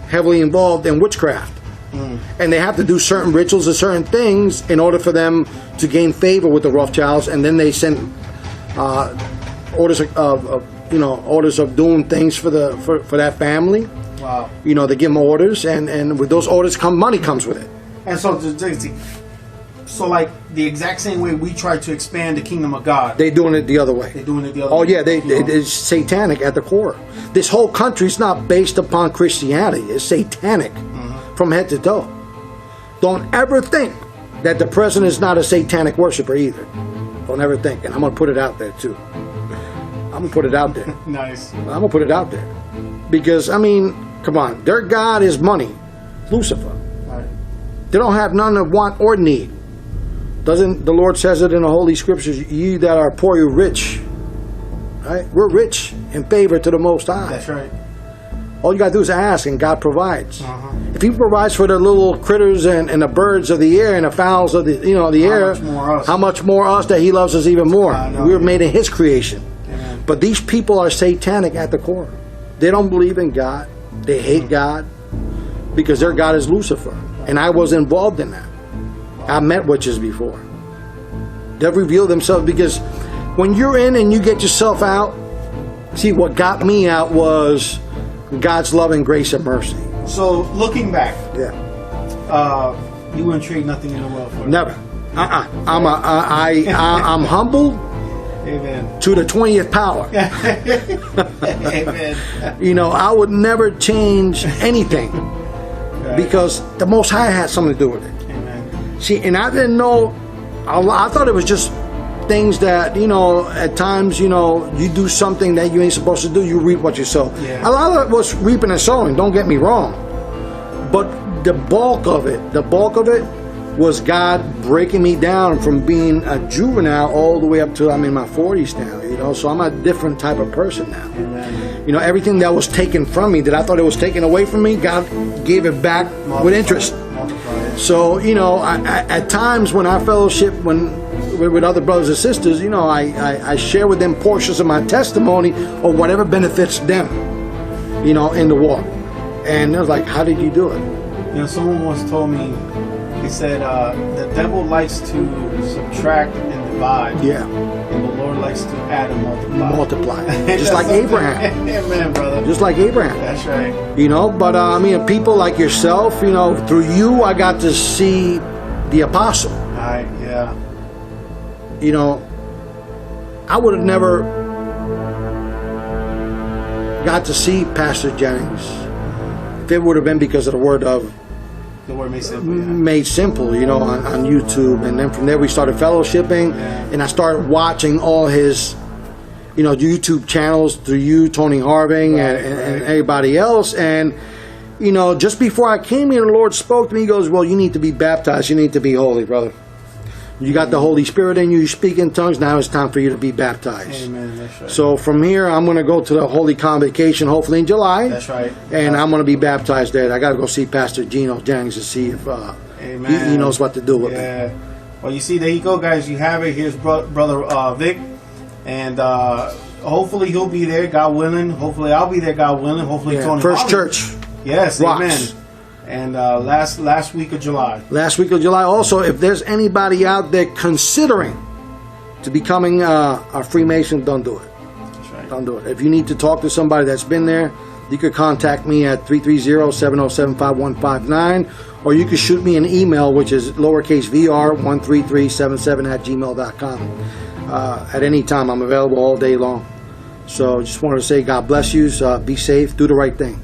heavily involved in witchcraft. And they have to do certain rituals and certain things in order for them to gain favor with the Rothschilds, and then they send orders of doing things for that family. Wow. You know, they give them orders, and with those orders money comes with it. And so like the exact same way we try to expand the kingdom of God, they're doing it the other way. Oh yeah, it's satanic at the core. This whole country is not based upon Christianity. It's satanic. From head to toe. Don't ever think that the president is not a satanic worshiper either. Don't ever think. And I'm going to put it out there too. I'm going to put it out there. Nice. I'm going to put it out there. Because, come on. Their God is money. Lucifer. Right. They don't have none of want or need. Doesn't the Lord says it in the Holy Scriptures, ye that are poor, you're rich. Right? We're rich in favor to the Most High. That's right. All you got to do is ask, and God provides. If He provides for the little critters and the birds of the air and the fowls of the air, how much more us that He loves us even more? We're made in His creation. Amen. But these people are satanic at the core. they don't believe in God. They hate God because their God is Lucifer. And I was involved in that. I met witches before. They've revealed themselves because when you're in and you get yourself out, see, what got me out was God's love and grace and mercy. So, looking back, yeah, you wouldn't trade nothing in the world for it. Never. I'm humbled. Amen. To the 20th power. Amen. You know, I would never change anything because the Most High had something to do with it. Amen. See, and I didn't know. I thought it was just things that, you know, at times, you know, you do something that you ain't supposed to do, you reap what you sow. Yeah. A lot of it was reaping and sowing, don't get me wrong. But the bulk of it was God breaking me down from being a juvenile all the way up to I'm in my 40s now, you know, so I'm a different type of person now. Amen. You know, everything that was taken from me, that I thought it was taken away from me, God gave it back with interest. So, you know, at times when I fellowship with other brothers and sisters, you know, I share with them portions of my testimony or whatever benefits them, you know, in the walk. And I was like, how did you do it? You know, someone once told me, he said, the devil likes to subtract and divide. Yeah. And the Lord likes to add and multiply. Just like Abraham. Amen, brother. Just like Abraham. That's right. You know, but I mean, people like yourself, you know, through you, I got to see the apostle. Right, yeah. You know, I would have never got to see Pastor Jennings if it would have been because of the word of The word made simple. Made simple, you know, on YouTube. And then from there we started fellowshipping, and I started watching all his, you know, YouTube channels through you, Tony Harving, and everybody else. And, you know, just before I came here, the Lord spoke to me. He goes, well, you need to be baptized. You need to be holy, brother. You got the Holy Spirit in you. You speak in tongues. Now it's time for you to be baptized. Amen. That's right. So from here, I'm going to go to the Holy Convocation, hopefully in July. That's right. And I'm going to be baptized there. I got to go see Pastor Gino Jennings to see if he knows what to do with me. Well, you see, there you go, guys. You have it. Here's brother Vic. And hopefully he'll be there, God willing. Hopefully I'll be there, God willing. Hopefully Tony First Harvey. Church. Yes, Rocks. amen. And last week of July. Last week of July. Also, if there's anybody out there considering to becoming a Freemason, don't do it. That's right. Don't do it. If you need to talk to somebody that's been there, you could contact me at 330-707-5159, or you could shoot me an email, which is lowercase vr13377@gmail.com. At any time, I'm available all day long. So just wanted to say God bless you. Be safe. Do the right thing.